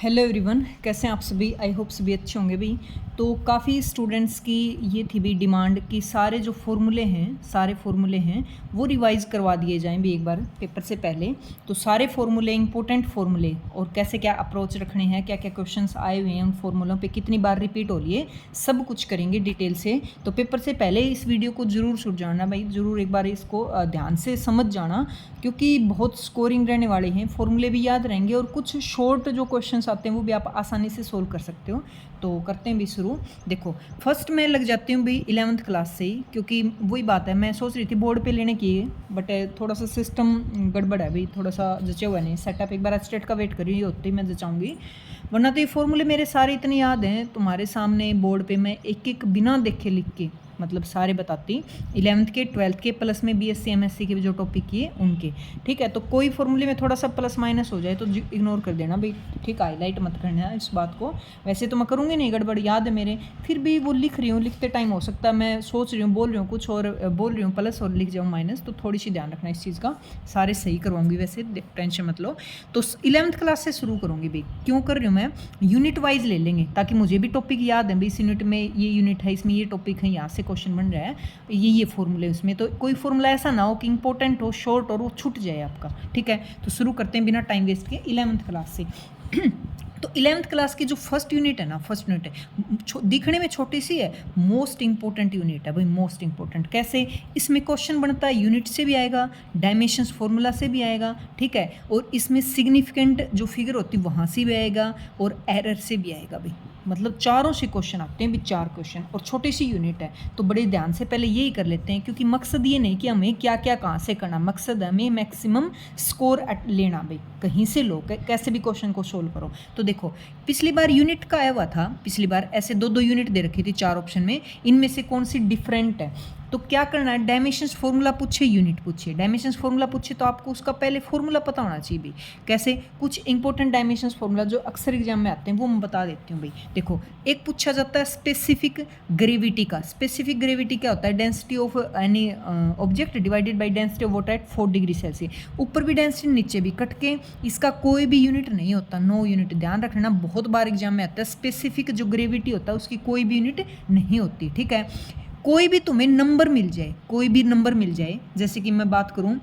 Hello everyone, कैसे हैं आप सभी। आई होप सभी अच्छे होंगे भी। तो काफ़ी स्टूडेंट्स की ये थी भी डिमांड कि सारे जो फार्मूले हैं वो रिवाइज़ करवा दिए जाएं भी एक बार पेपर से पहले। तो सारे फार्मूले, इंपॉर्टेंट फार्मूले और कैसे क्या अप्रोच रखने हैं, क्या क्या क्वेश्चंस आए हुए हैं, उन फार्मूलों पे कितनी बार रिपीट हो रही है, सब कुछ करेंगे डिटेल से। तो पेपर से पहले इस वीडियो को ज़रूर सुन जाना भाई, ज़रूर एक बार इसको ध्यान से समझ जाना, क्योंकि बहुत स्कोरिंग रहने वाले हैं। फार्मूले भी याद रहेंगे और कुछ शॉर्ट जो क्वेश्चंस आते हैं वो भी आप आसानी से सोल्व कर सकते हो। तो करते हैं भी शुरू। देखो, फर्स्ट मैं लग जाती हूँ भाई 11th क्लास से ही, क्योंकि वही बात है, मैं सोच रही थी बोर्ड पे लेने की, बट थोड़ा सा सिस्टम गड़बड़ है भाई, थोड़ा सा जचा हुआ नहीं सेटअप। एक बार स्टेट का वेट कर रही होती मैं जचाऊँगी, वरना तो ये फॉर्मूले मेरे सारे इतने याद हैं तुम्हारे सामने बोर्ड पे मैं एक एक बिना देखे लिख के मतलब सारे बताती 11th के 12th के प्लस में BSc MSc के जो टॉपिक किए उनके। ठीक है, तो कोई फॉर्मूले में थोड़ा सा प्लस माइनस हो जाए तो इग्नोर कर देना भाई, ठीक है, हाईलाइट मत करना इस बात को। वैसे तो मैं करूँगी नहीं, गड़बड़ याद है मेरे, फिर भी वो लिख रही हूँ, लिखते टाइम हो सकता है मैं सोच रही हूँ, बोल रही हूँ कुछ और बोल रही हूँ प्लस और लिख जाऊँ माइनस, तो थोड़ी सी ध्यान रखना इस चीज़ का। सारे सही करवाऊंगी वैसे, टेंशन मत लो। तो 11th क्लास से शुरू करूँगी भाई। क्यों कर रही हूँ मैं, यूनिट वाइज ले लेंगे ताकि मुझे भी टॉपिक याद है भाई, इस यूनिट में ये यूनिट है, इसमें ये टॉपिक है, यहाँ से क्वेश्चन बन रहा है, ये फॉर्मूले उसमें। तो कोई फॉर्मूला ऐसा ना हो कि इंपॉर्टेंट हो, शॉर्ट और वो छूट जाए आपका। ठीक है, तो शुरू करते हैं बिना टाइम वेस्ट के 11th क्लास से। तो 11th क्लास की जो फर्स्ट यूनिट है ना, फर्स्ट यूनिट है, दिखने में छोटी सी है, मोस्ट इंपॉर्टेंट यूनिट है भाई, मोस्ट इंपॉर्टेंट। कैसे, इसमें क्वेश्चन बनता है यूनिट से भी आएगा, डायमेंशंस फॉर्मूला से भी आएगा, ठीक है, और इसमें सिग्निफिकेंट जो फिगर होती है वहाँ से भी आएगा और एरर से भी आएगा भाई। मतलब चारों से क्वेश्चन आते हैं भी, 4 क्वेश्चन, और छोटी सी यूनिट है। तो बड़े ध्यान से पहले यही कर लेते हैं, क्योंकि मकसद ये नहीं कि हमें क्या क्या कहाँ से करना, मकसद है हमें मैक्सिमम स्कोर लेना भाई, कहीं से लो, कैसे भी क्वेश्चन को सोल्व करो। तो देखो, पिछली बार यूनिट का आया हुआ था, पिछली बार ऐसे दो यूनिट दे रखी थी 4 ऑप्शन में, इनमें से कौन सी डिफरेंट है। तो क्या करना है, डायमेंशंस फॉर्मूला पूछे, यूनिट पूछे, डायमेंशंस फॉर्मूला पूछे तो आपको उसका पहले फॉर्मूला पता होना चाहिए भाई। कैसे, कुछ इंपॉर्टेंट डायमेंशंस फॉर्मूला जो अक्सर एग्जाम में आते हैं वो मैं बता देती हूँ भाई। देखो, एक पूछा जाता है स्पेसिफिक ग्रेविटी का। स्पेसिफिक ग्रेविटी क्या होता है, density of any object divided by density of water at 4 degree Celsius. ऊपर भी डेंसिटी नीचे भी, कट के इसका कोई भी यूनिट नहीं होता, नो यूनिट। ध्यान रखना, बहुत बार एग्जाम में आता है स्पेसिफिक जो ग्रेविटी होता है उसकी कोई भी यूनिट नहीं होती। ठीक है, कोई भी तुम्हें नंबर मिल जाए, कोई भी नंबर मिल जाए, जैसे कि मैं बात करूं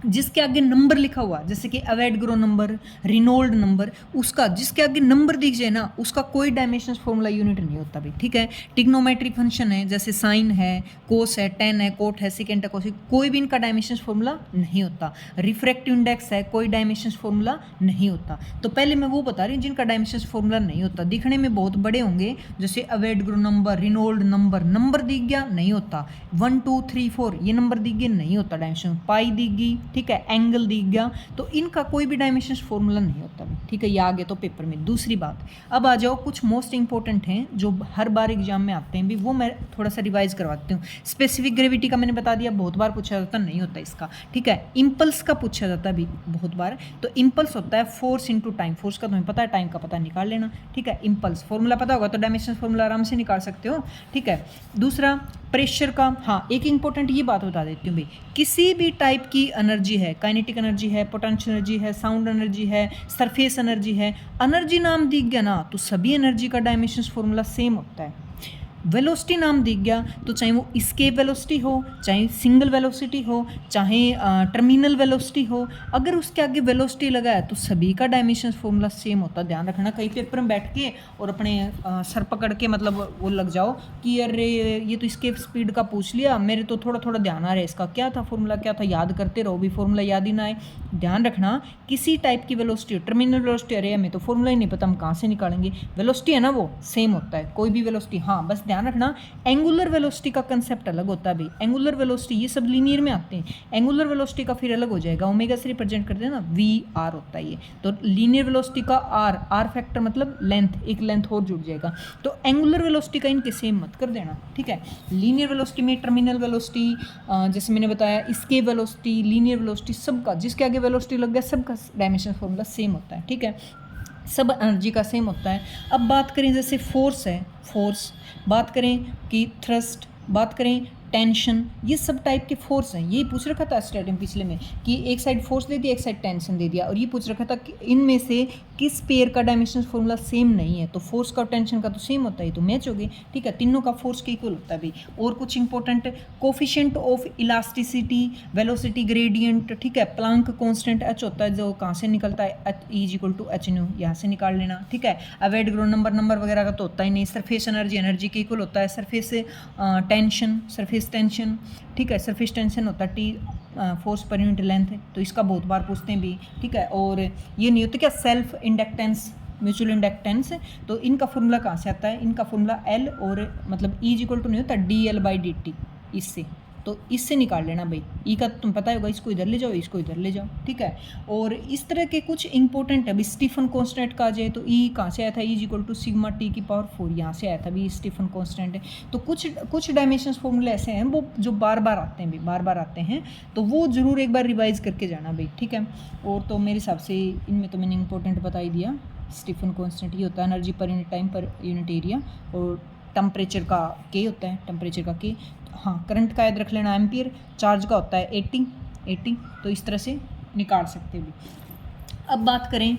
जिसके आगे नंबर लिखा हुआ, जैसे कि अवोगाड्रो नंबर, रिनोल्ड नंबर, उसका जिसके आगे नंबर दिख जाए ना, उसका कोई डायमेंशन फॉर्मूला यूनिट नहीं होता भाई। ठीक है, ट्रिग्नोमेट्री फंक्शन है, जैसे साइन है, कोस है, टेन है, कोट है, सेकेंड है, कोसिक, कोई भी इनका डायमेंशन फॉर्मूला नहीं होता। रिफ्रैक्टिव इंडेक्स है, कोई डायमेंशन फॉर्मूला नहीं होता। तो पहले मैं वो बता रही हूँ जिनका डायमेंशन फॉर्मूला नहीं होता, दिखने में बहुत बड़े होंगे, जैसे Avogadro number, Reynold number, number दिख गया नहीं होता, 1 2 3 4 ये नंबर दिख गया नहीं होता डायमेंशन, पाई दिख गई, ठीक है, एंगल दिख गया, तो इनका कोई भी डायमेंशन फॉर्मूला नहीं होता। ठीक है, ये आ गया तो पेपर में। दूसरी बात, अब आ जाओ कुछ मोस्ट इंपॉर्टेंट हैं जो हर बार एग्जाम में आते हैं भी, वो मैं थोड़ा सा रिवाइज करवाती हूँ। स्पेसिफिक ग्रेविटी का मैंने बता दिया, बहुत बार पूछा जाता, नहीं होता इसका। ठीक है, इंपल्स का पूछा जाता है भी बहुत बार। तो इंपल्स होता है फोर्स इंटू टाइम, फोर्स का तुम्हें पता है, टाइम का पता निकाल लेना। ठीक है, इंपल्स फॉर्मूला पता होगा तो डायमेंशन फॉर्मूला आराम से निकाल सकते हो। ठीक है, दूसरा प्रेशर का, हाँ एक इंपॉर्टेंट ये बात बता देती हूँ भाई, किसी भी टाइप की एनर्जी है, काइनेटिक एनर्जी है, पोटेंशियल एनर्जी है, साउंड एनर्जी है, सरफेस एनर्जी है, एनर्जी नाम दिख गया ना तो सभी एनर्जी का डायमेंशन फॉर्मूला सेम होता है। वेलोसिटी नाम दिख गया तो चाहे वो एस्केप वेलोसिटी हो, चाहे सिंगल वेलोसिटी हो, चाहे टर्मिनल वेलोसिटी हो, अगर उसके आगे वेलोसिटी लगा है तो सभी का डायमेंशन फॉर्मूला सेम होता है। ध्यान रखना, कई पेपर में बैठ के और अपने सर पकड़ के मतलब वो लग जाओ कि अरे ये तो एस्केप स्पीड का पूछ लिया, मेरे तो थोड़ा थोड़ा ध्यान आ रहा है इसका क्या था फॉर्मूला, क्या था, याद करते रहो भी, फॉर्मूला याद ही ना आए। ध्यान रखना, किसी टाइप की वेलोसिटी हो, टर्मिनल वेलोसिटी, अरे हमें तो फॉर्मूला ही नहीं पता, हम कहाँ से निकालेंगे, वेलोसिटी है ना वो सेम होता है, कोई भी वेलोसिटी। हाँ बस ध्यान रखना, एंगुलर वेलोसिटी का कंसेप्ट अलग होता है भाई। एंगुलर वेलोसिटी ये सब लीनियर में आते हैं, एंगुलर वेलोसिटी का फिर अलग हो जाएगा, ओमेगा से रिप्रेजेंट करते हैं ना, वी आर होता है ये। तो लीनियर वेलोसिटी का आर फैक्टर मतलब लेंथ, एक लेंथ और जुड़ जाएगा। तो एंगुलर वेलोसिटी का इनके सेम मत कर देना। ठीक है, लीनियर वेलोसिटी में टर्मिनल वेलोसिटी, जैसे मैंने बताया एस्केप वेलोसिटी, लीनियर वेलोसिटी, सबका जिसके आगे वेलोसिटी लग गया सबका डायमेंशन फॉर्मूला सेम होता है। ठीक है, सब एनर्जी का सेम होता है। अब बात करें जैसे फोर्स है, फोर्स, बात करें कि थ्रस्ट, बात करें टेंशन, ये सब टाइप के फोर्स हैं। यही पूछ रखा था स्टैटिक में पिछले में कि एक साइड फोर्स दे दिया, एक साइड टेंशन दे दिया, और ये पूछ रखा था कि इनमें से किस पेयर का डायमेंशन फॉर्मूला सेम नहीं है। तो फोर्स का और टेंशन का तो सेम होता है, तो मैच हो गई, ठीक है, तीनों का फोर्स के इक्वल होता है भाई। और कुछ important, coefficient of elasticity, velocity gradient, ठीक है, प्लांक कांस्टेंट एच होता है, जो कहाँ से निकलता है, H is equal to H nu, यहाँ से निकाल लेना, ठीक है। अवोगाड्रो नंबर वगैरह का तो होता ही नहीं। सरफेस एनर्जी के इक्वल होता है, सरफेस टेंशन, सरफेस टेंशन, ठीक है, सरफेस टेंशन होता है T force per unit length, तो इसका बहुत बार पूछते हैं भी, ठीक है। और ये नहीं होता क्या, सेल्फ इंडक्टेंस, म्यूचुअल इंडक्टेंस, तो इनका फॉर्मूला कहाँ से आता है, इनका फॉर्मूला एल और मतलब ई इक्वल टू नहीं होता D L by D T, इससे, तो इससे निकाल लेना भाई। ई का तुम पता होगा, इसको इधर ले जाओ, इसको इधर ले जाओ, ठीक है। और इस तरह के कुछ इंपॉर्टेंट है। अभी स्टीफन कांस्टेंट का आ जाए तो ई कहाँ से आया था, E equal to sigma T की पावर 4, यहाँ से आया था भी स्टीफन कांस्टेंट है। तो कुछ डायमेंशंस फॉर्मूले ऐसे हैं वो जो बार बार आते हैं भाई, बार बार आते हैं, तो वो ज़रूर एक बार रिवाइज करके जाना भाई, ठीक है। और तो मेरे हिसाब से इनमें तो मैंने इंपॉर्टेंट बता ही दिया। स्टीफन कांस्टेंट ये होता है energy per unit time per unit area, और टेम्परेचर का के होता है, टेम्परेचर का के, हाँ। करंट का याद रख लेना एम्पियर, चार्ज का होता है 80, तो इस तरह से निकाल सकते हैं। अब बात करें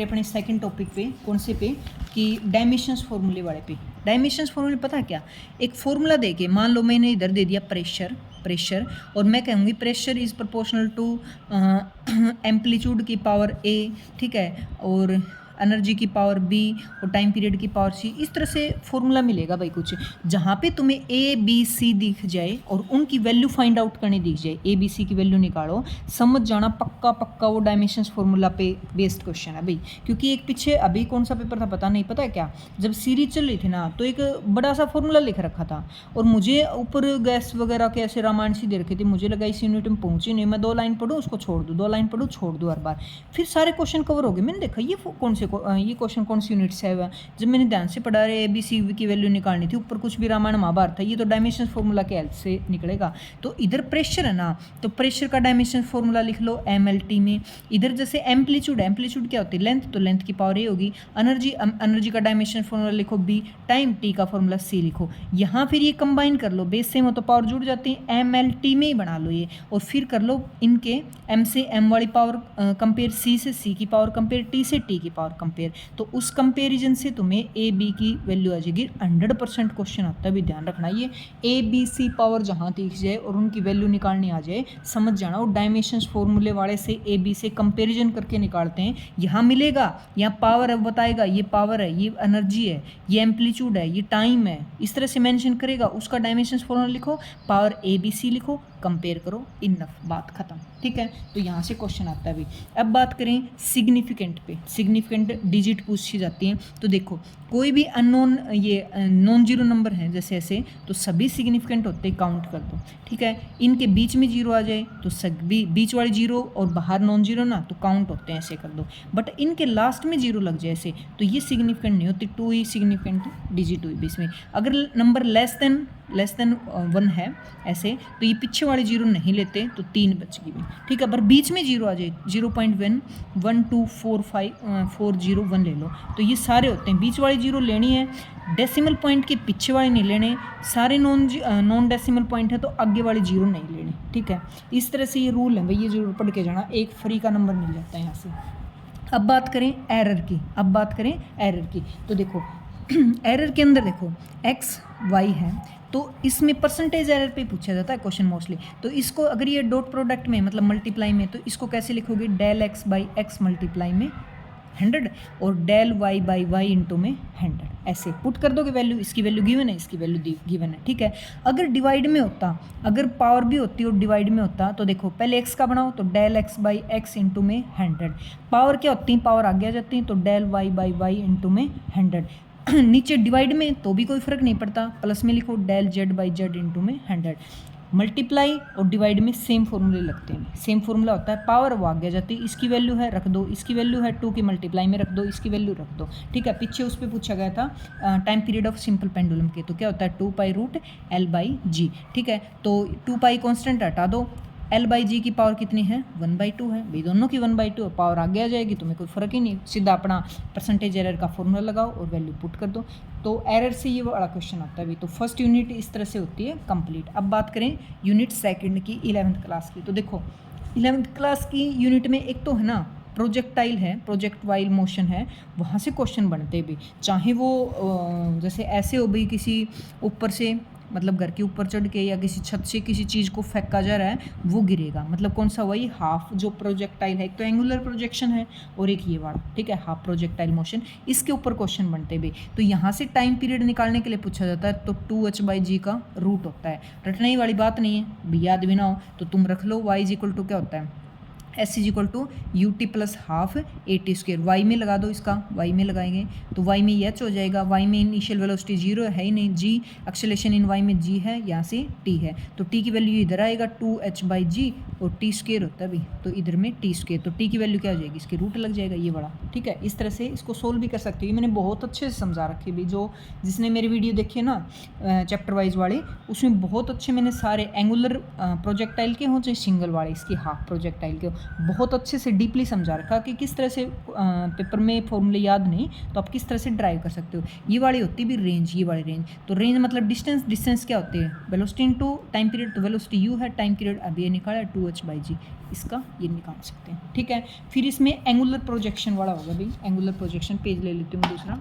अपने सेकंड टॉपिक पे, कौन से पे, कि डायमेंशंस फार्मूले वाले पे। डायमेंशंस फार्मूले पता है क्या, एक फार्मूला दे के, मान लो मैंने इधर दे दिया प्रेशर, और मैं कहूँगी pressure is proportional to amplitude की पावर ए, ठीक है, और एनर्जी की पावर बी, और टाइम पीरियड की पावर सी। इस तरह से फॉर्मूला मिलेगा भाई कुछ, जहाँ पे तुम्हें ए बी सी दिख जाए और उनकी वैल्यू फाइंड आउट करनी दिख जाए, ए बी सी की वैल्यू निकालो, समझ जाना पक्का वो डायमेंशंस फॉर्मूला पे बेस्ड क्वेश्चन है भाई। क्योंकि एक पीछे अभी कौन सा पेपर था पता नहीं, पता है क्या, जब सीरीज चल रही थी ना, तो एक बड़ा सा फॉर्मूला लिख रखा था, और मुझे ऊपर गैस वगैरह के ऐसे रामायण सी दे रखी थी, मुझे लगा इस यूनिट में पहुंची नहीं, मैं 2 लाइन पढ़ूँ उसको छोड़ दूँ, 2 लाइन पढ़ूँ छोड़ दूँ, हर बार फिर सारे क्वेश्चन कवर हो गए। मैंने देखा ये क्वेश्चन कौन सी यूनिट से है वह, जब मैंने ध्यान से पढ़ा रहे ए बी सी की वैल्यू निकालनी थी, ऊपर कुछ भी रामायण महाभारत था, ये तो डायमेंशन फॉर्मूला के हेल्प से निकलेगा। तो इधर प्रेशर है ना, तो प्रेशर का डायमेंशन फॉर्मूला लिख लो MLT में। इधर जैसे एम्पलीट्यूड क्या होती है, लेंथ, तो लेंथ की पावर ए होगी। एनर्जी का डायमेंशन फॉर्मूला लिखो B, टाइम T का फॉर्मूला C लिखो। यहाँ फिर ये कंबाइन कर लो, बेस सेम हो तो पावर जुड़ जाती है, MLT में ही बना लो ये, और फिर कर लो इनके M से M वाली पावर कंपेयर, C से C की पावर कंपेयर, T से T की पावर कंपेयर, तो उस कंपैरिजन से तुम्हें ए बी की वैल्यू आ जाएगी। 100% क्वेश्चन आता है भी, ध्यान रखना, ये ए बी सी पावर जहाँ दिख जाए और उनकी वैल्यू निकालनी आ जाए, समझ जाना वो डायमेंशंस फॉर्मूले वाले से ए बी से कंपैरिजन करके निकालते हैं। यहाँ मिलेगा, यहाँ पावर है बताएगा, ये पावर है, ये एनर्जी है, ये एम्पलीट्यूड है, ये टाइम है, इस तरह से मेंशन करेगा, उसका डायमेंशंस फॉर्मूला लिखो, पावर ए बी सी लिखो, कंपेयर करो, इनफ, बात खत्म, ठीक है। तो यहाँ से क्वेश्चन आता है भाई। अब बात करें सिग्निफिकेंट पे, सिग्निफिकेंट डिजिट पूछी जाती हैं, तो देखो कोई भी अननोन, ये नॉन जीरो नंबर हैं जैसे ऐसे, तो सभी सिग्निफिकेंट होते हैं, काउंट कर दो, ठीक है। इनके बीच में जीरो आ जाए तो सभी बीच वाले जीरो और बाहर नॉन जीरो ना, तो काउंट होते हैं, ऐसे कर दो। बट इनके लास्ट में जीरो लग जाए ऐसे, तो ये सिग्निफिकेंट नहीं होती, 2 ही सिग्निफिकेंट डिजिट हुई बीच में। अगर नंबर लेस देन 1 है ऐसे, तो ये पीछे वाले जीरो नहीं लेते, तो 3 बच गई, ठीक है। पर बीच में जीरो आ जाए, 0.1 1 2 4 5 4 0 1 ले लो, तो ये सारे होते हैं, बीच वाली जीरो लेनी है, डेसिमल पॉइंट के पीछे वाले नहीं लेने, सारे नॉन डेसिमल पॉइंट है तो आगे वाले जीरो नहीं लेने, ठीक है। इस तरह से ये रूल है भाई, ये जरूर पढ़ के जाना, एक फ्री का नंबर मिल जाता है यहाँ से। अब बात करें एरर की, तो देखो एरर के अंदर देखो x y है, तो इसमें परसेंटेज एरर पे पूछा जाता है क्वेश्चन मोस्टली। तो इसको अगर ये डॉट प्रोडक्ट में मतलब मल्टीप्लाई में, तो इसको कैसे लिखोगे, del x by x multiply में 100 और del y by y into में 100, ऐसे पुट कर दोगे वैल्यू, इसकी वैल्यू गिवन है, इसकी वैल्यू गिवन है, ठीक है। अगर डिवाइड में होता, अगर पावर भी होती और डिवाइड में होता, तो देखो पहले x का बनाओ, तो del x by x into में 100, पावर क्या होती है, पावर आगे आ जाती है, तो del y by y into में 100। नीचे डिवाइड में तो भी कोई फर्क नहीं पड़ता, प्लस में लिखो del Z by Z into में 100। मल्टीप्लाई और डिवाइड में सेम फॉर्मूले लगते हैं, सेम फॉर्मूला होता है, पावर वो आगे जाती है, इसकी वैल्यू है रख दो, इसकी वैल्यू है 2 की मल्टीप्लाई में रख दो, इसकी वैल्यू रख दो, ठीक है। पीछे उस पर पूछा गया था time period of simple pendulum के, तो क्या होता है 2 पाई रूट L बाई जी, ठीक है। तो 2 पाई कॉन्स्टेंट हटा दो, L बाई जी की पावर कितनी है 1/2 है भाई, दोनों की 1/2 पावर आगे आ जाएगी, तुम्हें कोई फ़र्क ही नहीं, सीधा अपना परसेंटेज एरर का फॉर्मूला लगाओ और वैल्यू पुट कर दो। तो एरर से ये बड़ा क्वेश्चन आता है भाई। तो फर्स्ट यूनिट इस तरह से होती है कंप्लीट। अब बात करें यूनिट सेकंड की 11th क्लास की। तो देखो 11th क्लास की यूनिट में एक तो है ना प्रोजेक्टाइल है, प्रोजेक्टाइल मोशन है, वहाँ से क्वेश्चन बनते भी, चाहे वो जैसे ऐसे हो भाई, किसी ऊपर से मतलब घर के ऊपर चढ़ के या किसी छत से किसी चीज़ को फेंका जा रहा है, वो गिरेगा, मतलब कौन सा, वही हाफ जो प्रोजेक्टाइल है, एक तो एंगुलर प्रोजेक्शन है और एक ये वाला, ठीक है, हाफ प्रोजेक्टाइल मोशन, इसके ऊपर क्वेश्चन बनते भी। तो यहाँ से टाइम पीरियड निकालने के लिए पूछा जाता है, तो 2h/g का रूट होता है, रटने ही वाली बात नहीं है भी, याद भी ना हो तो तुम रख लो, y = क्या होता है, S = ut + ½ at²। y में लगा दो, इसका y में लगाएंगे तो y में h हो जाएगा, y में इनिशियल वेलोसिटी 0 है ही नहीं, g एक्सेलरेशन इन y में g है, यहाँ से t है, तो t की वैल्यू इधर आएगा 2h/g और t² होता है भी, तो इधर में t², तो t की वैल्यू क्या हो जाएगी, इसके रूट लग जाएगा ये बड़ा, ठीक है। इस तरह से इसको सोल्व भी कर सकते हो, ये मैंने बहुत अच्छे से समझा रखे भी, जो जिसने मेरी वीडियो देखी है ना चैप्टर वाइज वाले, उसमें बहुत अच्छे मैंने सारे एंगुलर प्रोजेक्टाइल के हों चाहे सिंगल वाले इसकी हाफ प्रोजेक्टाइल के, बहुत अच्छे से डीपली समझा रखा कि किस तरह से पेपर में फॉर्मूले याद नहीं तो आप किस तरह से ड्राइव कर सकते हो। ये वाली होती भी रेंज, ये वाली रेंज, तो रेंज मतलब डिस्टेंस, डिस्टेंस क्या होती है, वेलोसिटी इनटू टाइम पीरियड, तो वेलोसिटी u है, टाइम पीरियड अभी ये निकाला 2h/g, इसका ये निकाल सकते हैं, ठीक है। फिर इसमें एंगुलर प्रोजेक्शन वाला होगा भाई, एंगुलर प्रोजेक्शन पेज ले लेती हूँ दूसरा।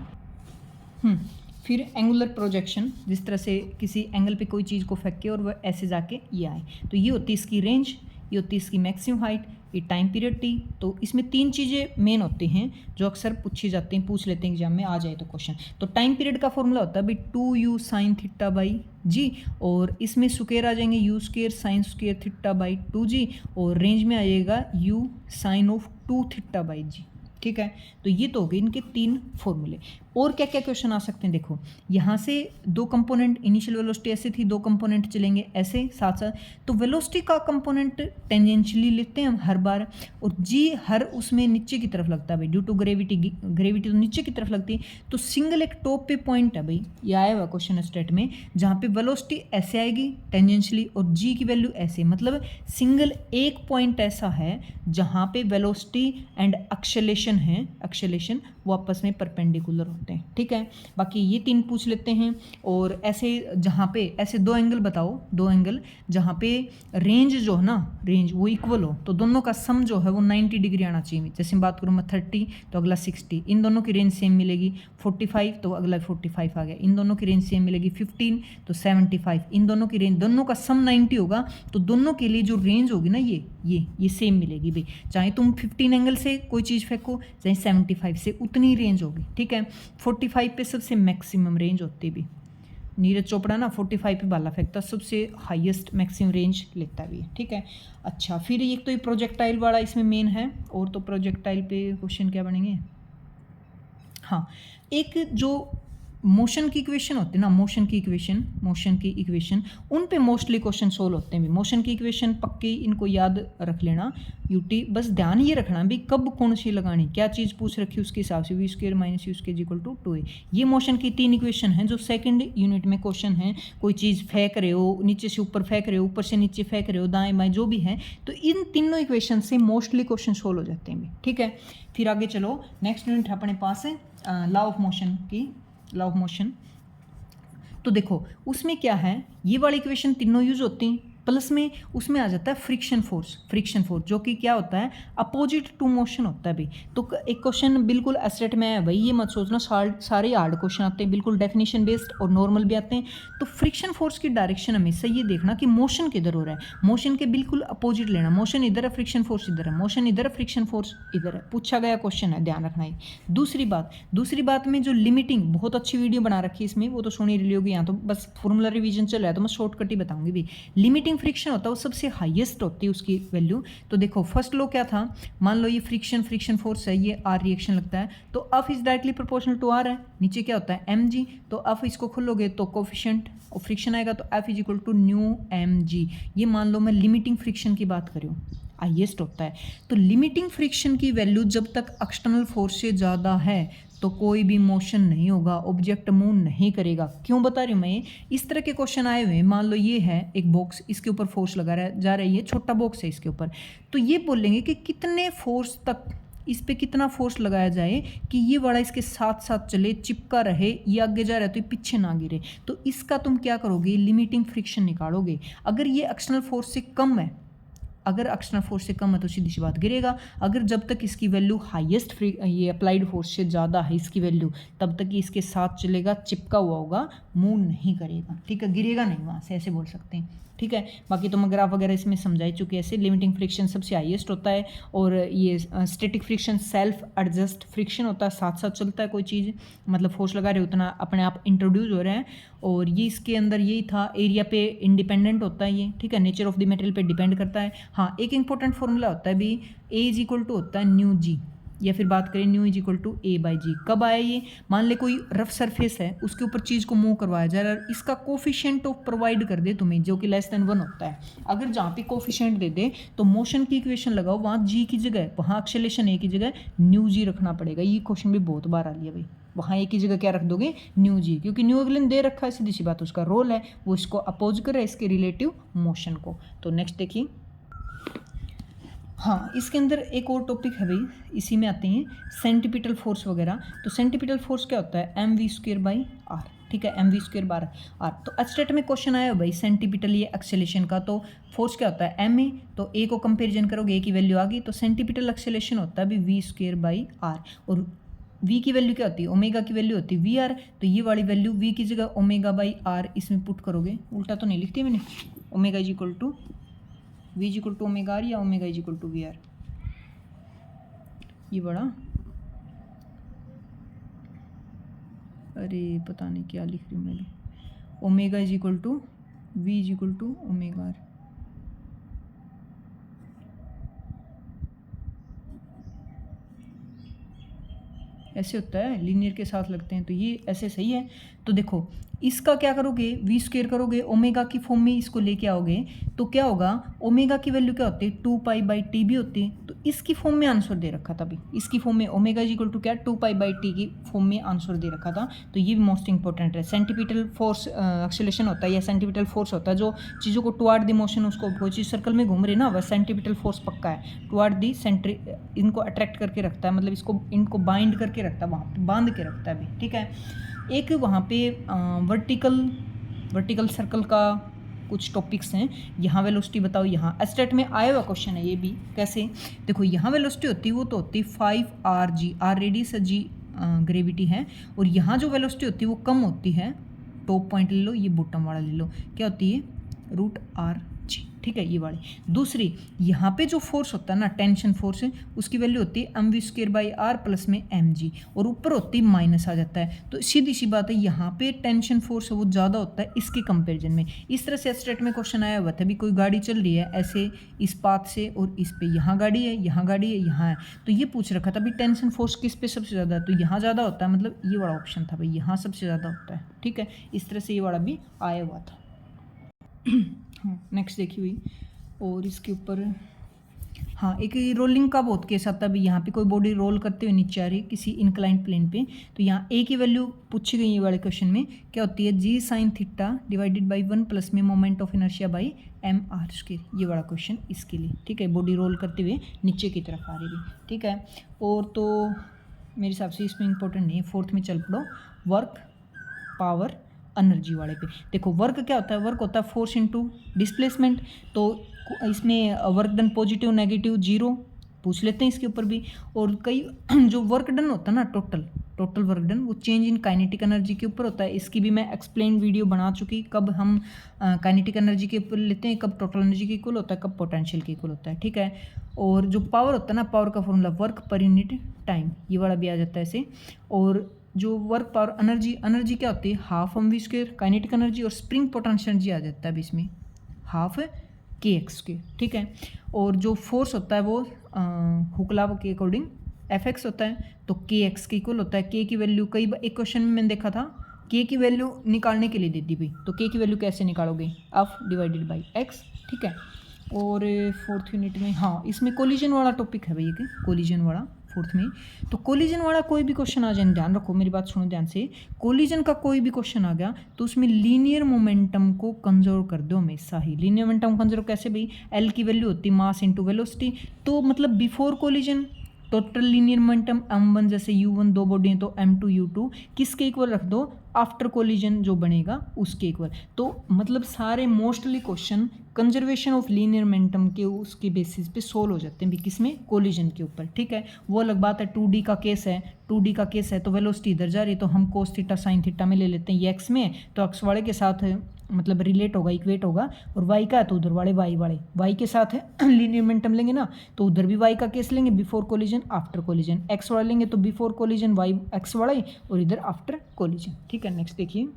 फिर एंगुलर प्रोजेक्शन, जिस तरह से किसी एंगल पे कोई चीज़ को फेंक के और वह ऐसे जाके ये आए, तो ये होती है इसकी रेंज, ये होती है इसकी मैक्सिमम हाइट, ये टाइम पीरियड t। तो इसमें 3 चीज़ें मेन होती हैं जो अक्सर पूछी जाती हैं, पूछ लेते हैं एग्जाम में, आ जाए तो क्वेश्चन। तो टाइम पीरियड का फॉर्मूला होता है भाई 2u sin θ/g, और इसमें स्क्वायर आ जाएंगे u² sin² θ/2g, और रेंज में आएगा u sin of 2θ/g, ठीक है। तो ये तो हो गए इनके 3 फॉर्मूले। और क्या क्या क्वेश्चन आ सकते हैं, देखो यहाँ से 2 कंपोनेंट, इनिशियल वेलोसिटी ऐसे थी, 2 कंपोनेंट चलेंगे ऐसे साथ साथ, तो वेलोसिटी का कंपोनेंट टेंजेंशियली लेते हैं हम हर बार, और जी हर उसमें नीचे की तरफ लगता है भाई, ड्यू टू ग्रेविटी, ग्रेविटी तो नीचे की तरफ लगती है, तो सिंगल एक टॉप पे पॉइंट है भाई, ये आया हुआ क्वेश्चन स्टेट में, जहाँ पे वेलोसिटी ऐसे आएगी टेंजेंशियली और जी की वैल्यू ऐसे, मतलब सिंगल एक पॉइंट ऐसा है जहाँ पे वेलोसिटी एंड एक्सेलरेशन है, एक्सेलरेशन वो आपस में परपेंडिकुलर होते हैं, ठीक है। बाकी ये 3 पूछ लेते हैं। और ऐसे जहाँ पे ऐसे 2 एंगल बताओ, 2 एंगल जहाँ पे रेंज जो है ना, रेंज वो इक्वल हो, तो दोनों का सम जो है वो 90 डिग्री आना चाहिए। जैसे बात करूँ मैं 30 तो अगला 60, इन दोनों की रेंज सेम मिलेगी। 45 तो अगला 45 आ गया, इन दोनों की रेंज सेम मिलेगी। 15 तो 75, इन दोनों की रेंज, दोनों का सम 90 होगा, तो दोनों के लिए जो रेंज होगी ना ये सेम मिलेगी भाई, चाहे तुम 15 एंगल से कोई चीज़ फेंको चाहे 75 से, उतनी रेंज होगी, ठीक है। 45 पे सबसे मैक्सिमम रेंज होती भी, नीरज चोपड़ा ना 45 पे भाला फेंकता, सबसे हाईएस्ट मैक्सिमम रेंज लेता भी है, ठीक है। अच्छा, फिर एक तो ये प्रोजेक्टाइल वाला इसमें मेन है, और तो प्रोजेक्टाइल पे क्वेश्चन क्या बनेंगे, हाँ एक जो मोशन की इक्वेशन होती है ना, मोशन की इक्वेशन उन पे मोस्टली क्वेश्चन सोल्व होते हैं भी। मोशन की इक्वेशन पक्की इनको याद रख लेना, यूटी बस ध्यान ये रखना भी कब कौन सी लगानी, क्या चीज़ पूछ रखी उसके हिसाब से, v² - u² = 2a। ये मोशन की 3 इक्वेशन हैं जो सेकंड यूनिट में क्वेश्चन है। कोई चीज़ फेंक रहे हो, नीचे से ऊपर फेंक रहे हो, ऊपर से नीचे फेंक रहे हो, दाएं बाएं जो भी है, तो इन तीनों इक्वेशन से मोस्टली क्वेश्चन सोल्व हो जाते हैं भी, ठीक है। फिर आगे चलो, नेक्स्ट यूनिट अपने पास है लॉ ऑफ मोशन की, लॉ ऑफ मोशन। तो देखो उसमें क्या है, ये वाली इक्वेशन तीनों यूज होती हैं, प्लस में उसमें आ जाता है फ्रिक्शन फोर्स जो कि क्या होता है, अपोजिट टू मोशन होता है भाई। तो एक क्वेश्चन बिल्कुल एस्टेट में है भाई, ये मत सोचना सारे हार्ड क्वेश्चन आते हैं, बिल्कुल डेफिनेशन बेस्ड और नॉर्मल भी आते हैं। तो फ्रिक्शन फोर्स की डायरेक्शन हमेशा ये देखना कि मोशन किधर हो रहा है, मोशन के बिल्कुल अपोजिट लेना, मोशन इधर है फ्रिक्शन फोर्स इधर है, मोशन इधर है फ्रिक्शन फोर्स इधर है, पूछा गया क्वेश्चन है, ध्यान रखना है। दूसरी बात में जो लिमिटिंग, बहुत अच्छी वीडियो बना रखी है इसमें, वो तो सुनी रही होगी, यहाँ तो बस फॉर्मूला रिवीजन चल रहा है तो मैं शॉर्टकट ही बताऊंगी भी। लिमिटिंग फ्रिक्शन होता है वो सबसे हाईएस्ट होती है उसकी वैल्यू। तो देखो फर्स्ट लो क्या था, मान लो ये फ्रिक्शन फोर्स है, ये आर रिएक्शन लगता है, तो F is directly proportional to R है, नीचे क्या होता है mg, तो F इसको खोलोगे तो कोफिशिएंट और फ्रिक्शन आएगा, तो F is equal to nu mg। ये मान लो मैं लिमिटिंग फ्रिक्शन की बात करूँ, हाईएस्ट होता है। तो लिमिटिंग फ्रिक्शन की वैल्यू जब तक एक्सटर्नल फोर्स से ज़्यादा है तो कोई भी मोशन नहीं होगा, ऑब्जेक्ट मूव नहीं करेगा। क्यों बता रही हूँ मैं? इस तरह के क्वेश्चन आए हुए हैं, मान लो ये है एक बॉक्स, इसके ऊपर फोर्स लगा रहा जा रहा है, ये छोटा बॉक्स है इसके ऊपर, तो ये बोलेंगे कि कितने फोर्स तक इस पे कितना फोर्स लगाया जाए कि ये वाला इसके साथ साथ चले, चिपका रहे, ये आगे जा रहा है तो ये पीछे ना गिरे। तो इसका तुम क्या करोगे? लिमिटिंग फ्रिक्शन निकालोगे। अगर ये एक्सटर्नल फोर्स से कम है, अगर एक्सटर्नल फोर्स से कम है तो सीधी सी बात गिरेगा। अगर जब तक इसकी वैल्यू हाईएस्ट ये अप्लाइड फोर्स से ज़्यादा है इसकी वैल्यू, तब तक ये इसके साथ चलेगा, चिपका हुआ होगा, मूव नहीं करेगा, ठीक है, गिरेगा नहीं वहाँ से, ऐसे बोल सकते हैं, ठीक है। बाकी तुम ग्राफ वगैरह इसमें समझाई चुके हैं। ऐसे लिमिटिंग फ्रिक्शन सबसे हाईएस्ट होता है, और ये static friction self adjust friction होता है, साथ साथ चलता है कोई चीज़, मतलब फोर्स लगा रहे उतना अपने आप इंट्रोड्यूस हो रहे हैं, और ये इसके अंदर यही था, एरिया पे इंडिपेंडेंट होता है ये, ठीक है, नेचर ऑफ द मटेरियल पे डिपेंड करता है। हाँ, एक इंपॉर्टेंट फॉर्मूला होता है भी, ए इज इक्वल टू होता है न्यू जी, या फिर बात करें nu is equal to a by g. कब आया ये? मान ले कोई रफ सरफेस है, उसके ऊपर चीज़ को मूव करवाया जा रहा है, इसका कोफिशिएंट ऑफ प्रोवाइड कर दे तुम्हें, जो कि लेस देन 1 होता है। अगर जहाँ पे कोफिशिएंट दे दे तो मोशन की इक्वेशन लगाओ, वहाँ जी की जगह, वहाँ एक्सेलेरेशन ए की जगह न्यू जी रखना पड़ेगा। ये क्वेश्चन भी बहुत बार आ लिया भाई, वहाँ एक ही जगह क्या रख दोगे? न्यू जी, क्योंकि न्यू एंगल दे रखा है, सीधी सी बात, उसका रोल है वो इसको अपोज करे इसके रिलेटिव मोशन को। तो नेक्स्ट देखिए, हाँ, इसके अंदर एक और टॉपिक है भाई, इसी में आते हैं सेंटीपिटल फोर्स वगैरह। तो सेंटीपिटल फोर्स क्या होता है? M V square by R, ठीक है, M V square bar R. तो एस्टेट में क्वेश्चन आया भाई सेंटीपिटल ये एक्सेलेरेशन का, तो फोर्स क्या होता है? एम ए, तो ए को कंपेरिजन करोगे, ए की वैल्यू आ गई, तो सेंटीपिटल एक्सेलेरेशन होता है भी वी स्क्वायर बाई आर, और वी की वैल्यू क्या होती है? ओमेगा की वैल्यू होती है वी आर, तो ये वाली वैल्यू वी की जगह ओमेगा बाई आर इसमें पुट करोगे, उल्टा तो नहीं लिखती मैंने, omega is equal to we is equal to omega r, या omega is equal to v r, ये बड़ा, अरे पता नहीं क्या लिख रही हूँ मैंने, omega is equal to we is equal to omega R, ऐसे होता है, लीनियर के साथ लगते हैं, तो ये ऐसे सही है। तो देखो इसका क्या करोगे? वी स्क्वायर करोगे, ओमेगा की फॉर्म में इसको लेके आओगे, तो क्या होगा? ओमेगा की वैल्यू क्या होती है? 2 पाई बाई टी भी होती है, तो इसकी फॉर्म में आंसर दे रखा था भाई, इसकी फॉर्म में ओमेगा इज इक्वल टू क्या? 2 पाई बाई टी की फॉर्म में आंसर दे रखा था। तो ये भी मोस्ट इंपॉर्टेंट है। सेंटीपिटल फोर्स एक्सेलेरेशन होता है, या सेंटीपिटल फोर्स होता है जो चीज़ों को टुवार्ड द मोशन, उसको कोई चीज़ सर्कल में घूम रही है ना, वह सेंटीपिटल फोर्स पक्का है, टुवार्ड दी सेंट्री, इनको अट्रैक्ट करके रखता है, मतलब इसको इनको बाइंड करके रखता है, वहाँ पर बांध के रखता है भाई, ठीक है। एक वहाँ पे वर्टिकल सर्कल का कुछ टॉपिक्स हैं, यहाँ वेलोसिटी बताओ, यहाँ एस्टेट में आया हुआ क्वेश्चन है ये भी। कैसे? देखो यहाँ वेलोसिटी होती है वो तो होती है 5r g, आर रेडियस है, जी ग्रेविटी है, और यहाँ जो वेलोसिटी होती है वो कम होती है, टॉप पॉइंट ले लो, ये बॉटम वाला ले लो, क्या होती है? √r g, ठीक है, ये वाली। दूसरी, यहाँ पे जो फोर्स होता है ना, टेंशन फोर्स है, उसकी वैल्यू होती है M V square by R plus में एम जी, और ऊपर होती है माइनस आ जाता है। तो सीधी सी बात है, यहाँ पे टेंशन फोर्स है वो ज़्यादा होता है इसके कंपेरिजन में। इस तरह से स्टेट में क्वेश्चन आया हुआ था, भी कोई गाड़ी चल रही है ऐसे इस पाथ से, और इस पे यहाँ गाड़ी है, यहाँ गाड़ी है, यहाँ है, तो ये पूछ रखा था भी टेंशन फोर्स किस पे सबसे ज़्यादा है, तो यहाँ ज़्यादा होता है, मतलब ये वाला ऑप्शन था भाई, यहाँ सबसे ज़्यादा होता है, ठीक है। इस तरह से ये वाला भी आया हुआ था। नेक्स्ट देखी हुई, और इसके ऊपर हाँ एक रोलिंग का बहुत केस आता है भी, यहाँ पे कोई बॉडी रोल करते हुए नीचे आ रही है किसी इंक्लाइंड प्लेन पे, तो यहाँ ए की वैल्यू पूछी गई है वाले क्वेश्चन में, क्या होती है? G sine theta divided by 1 plus में moment of inertia by m r square, ये वाला क्वेश्चन इसके लिए, ठीक है। बॉडी रोल करते हुए नीचे की तरफ आ रही है, ठीक है। और तो मेरे हिसाब से इसमें इंपॉर्टेंट नहीं है, फोर्थ में चल पड़ो, वर्क पावर एनर्जी वाले पे। देखो वर्क क्या होता है? वर्क होता है फोर्स इनटू डिस्प्लेसमेंट, तो इसमें work done positive negative zero पूछ लेते हैं इसके ऊपर भी। और कई जो वर्क डन होता है ना, टोटल वर्क डन, वो चेंज इन काइनेटिक एनर्जी के ऊपर होता है। इसकी भी मैं एक्सप्लेन वीडियो बना चुकी, कब हम काइनेटिक एनर्जी के ऊपर लेते हैं, कब टोटल एनर्जी के इक्वल होता है, कब पोटेंशियल के इक्वल होता है, ठीक है। और जो पावर होता है ना, पावर का formula work per unit time, ये वाला भी आ जाता है ऐसे। और जो वर्क पावर एनर्जी क्या होती है? Half M V square kinetic energy, और स्प्रिंग पोटेंशियल एनर्जी आ जाता है अभी इसमें हाफ के एक्स स्क्वायर, ठीक है। और जो फोर्स होता है वो हुक लॉ के अकॉर्डिंग एफ एक्स होता है, तो के एक्स के इक्वल होता है। के की वैल्यू कई बार एक क्वेश्चन में मैंने देखा था, के की वैल्यू निकालने के लिए दे दी भाई, तो के की वैल्यू कैसे निकालोगे? एफ डिवाइडेड बाई एक्स, ठीक है। और फोर्थ यूनिट में हाँ इसमें कोलिजन वाला टॉपिक है भाई, ये कोलिजन वाला 4th में। तो कोलिजन वाला कोई भी क्वेश्चन आ जाए, ध्यान रखो मेरी बात सुनो ध्यान से, कोलिजन का कोई भी क्वेश्चन आ गया तो उसमें लीनियर मोमेंटम को कंजर्व कर दो हमेशा ही। लीनियर मोमेंटम कंजर्व कैसे भाई, एल की वैल्यू होती है मास इंटू वेलोसिटी, तो मतलब before collision total linear momentum m1 जैसे u1 दो बॉडी हैं तो m2 u2 किसके इक्वल रख दो, आफ्टर कोलिजन जो बनेगा उसके इक्वल। तो मतलब सारे mostly question conservation of linear momentum के उसके बेसिस पे सोल्व हो जाते हैं भी, किसमें, कोलिजन के ऊपर, ठीक है। वो अलग बात है 2D का केस है, 2D का केस है तो वेलोसिटी इधर जा रही है तो हम कोस थीटा साइन थीटा में ले लेते हैं, ये एक्स में तो एक्स वाले के साथ मतलब रिलेट होगा, इक्वेट होगा, और वाई का है तो उधर वाले वाई के साथ है लीनियर मोमेंटम लेंगे ना तो उधर भी वाई का केस लेंगे, before collision after collision, x वाला लेंगे तो बिफोर कोलिजन वाई एक्स वाला ही और इधर आफ्टर कोलिजन, ठीक है। नेक्स्ट देखिए,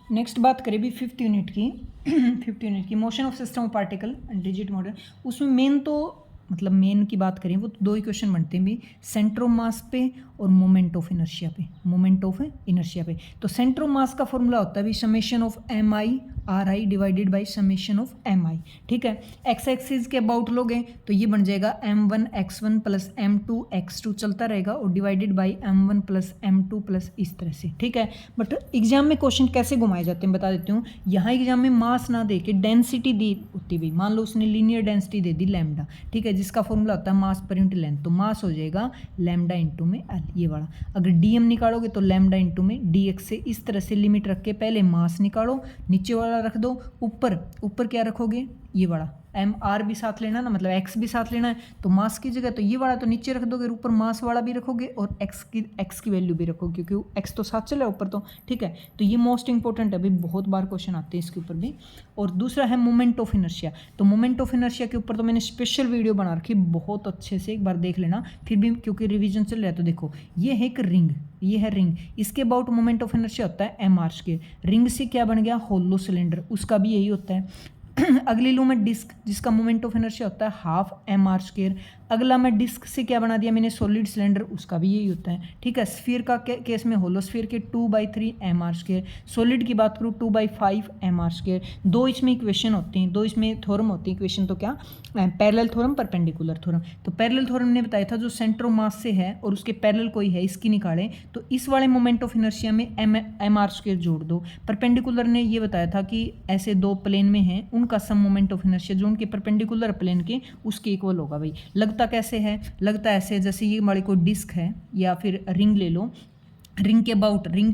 नेक्स्ट बात करें भी 5th यूनिट की 5th यूनिट की motion of system of particle and rigid model. उसमें मेन तो मतलब मेन की बात करें वो तो 2 ही क्वेश्चन बनते हैं भी, सेंटर ऑफ मास पे और मोमेंट ऑफ इनर्शिया पे, मोमेंट ऑफ इनर्शिया पे। तो सेंटर ऑफ मास का फॉर्मूला होता है भी summation of m i r i divided by summation of m i, ठीक है। एक्स एक्सिस के अबाउट लोगे तो ये बन जाएगा m1 x1 plus m2 x2 चलता रहेगा और divided by m1 plus m2 plus इस तरह से, ठीक है। बट एग्जाम में क्वेश्चन कैसे घुमाए जाते हैं बता देती हूँ। यहाँ एग्जाम में मास ना दे के डेंसिटी दी होती भाई, मान लो उसने लीनियर डेंसिटी दे दी लैम्डा, ठीक है, जिसका फॉर्मूला होता है मास पर इंटू लेंथ, तो मास हो जाएगा लैम्डा इंटू में एल, ये वाला। अगर डीएम निकालोगे तो लैम्डा इंटू में डीएक्स से इस तरह से लिमिट रख के पहले मास निकालो, नीचे वाला रख दो, ऊपर क्या रखोगे, ये वाला एम आर भी साथ लेना ना, मतलब एक्स भी साथ लेना है तो मास की जगह तो ये वाला तो नीचे रख दोगे, ऊपर मास वाला भी रखोगे और एक्स की वैल्यू भी रखोगे क्योंकि एक्स तो साथ चला ऊपर तो, ठीक है। तो ये मोस्ट इंपॉर्टेंट है अभी, बहुत बार क्वेश्चन आते हैं इसके ऊपर भी। और दूसरा है मोमेंट ऑफ इनर्शिया। तो मोमेंट ऑफ इनर्शिया के ऊपर तो मैंने स्पेशल वीडियो बना रखी, बहुत अच्छे से एक बार देख लेना, फिर भी क्योंकि रिविजन चल रहा है। तो देखो ये है एक रिंग, ये है रिंग, इसके अबाउट मोमेंट ऑफ इनर्शिया होता है एम आर स्क्वायर। रिंग से क्या बन गया, होलो सिलेंडर, उसका भी यही होता है। अगली लूँ मैं डिस्क, जिसका मोमेंट ऑफ इनर्शिया होता है हाफ एम आर स्क्वायर। अगला मैं डिस्क से क्या बना दिया मैंने, सॉलिड सिलेंडर, उसका भी यही होता है, ठीक है। स्फीयर का केस में होलो स्फीयर के 2/3 एम आर स्क्वायर। सॉलिड की बात करूँ 2/5 एम आर स्क्वायर। 2 इसमें इक्वेशन होती हैं, 2 इसमें थ्योरम होती है। इक्वेशन तो क्या, पैरेलल थ्योरम, परपेंडिकुलर थ्योरम। तो पैरेलल थ्योरम ने बताया था जो सेंटर ऑफ मास से है और उसके पैरेलल कोई है इसकी निकालें तो इस वाले मोमेंट ऑफ इनर्शिया में एम आर स्क्वायर जोड़ दो। परपेंडिकुलर ने ये बताया था कि ऐसे 2 प्लेन में हैं उनका सम मोमेंट ऑफ इनर्शिया जो उनके परपेंडिकुलर प्लेन के उसके इक्वल होगा भाई। लगता कैसे है, लगता ऐसे जैसे ये हमारी कोई डिस्क है या फिर रिंग ले लो, रिंग के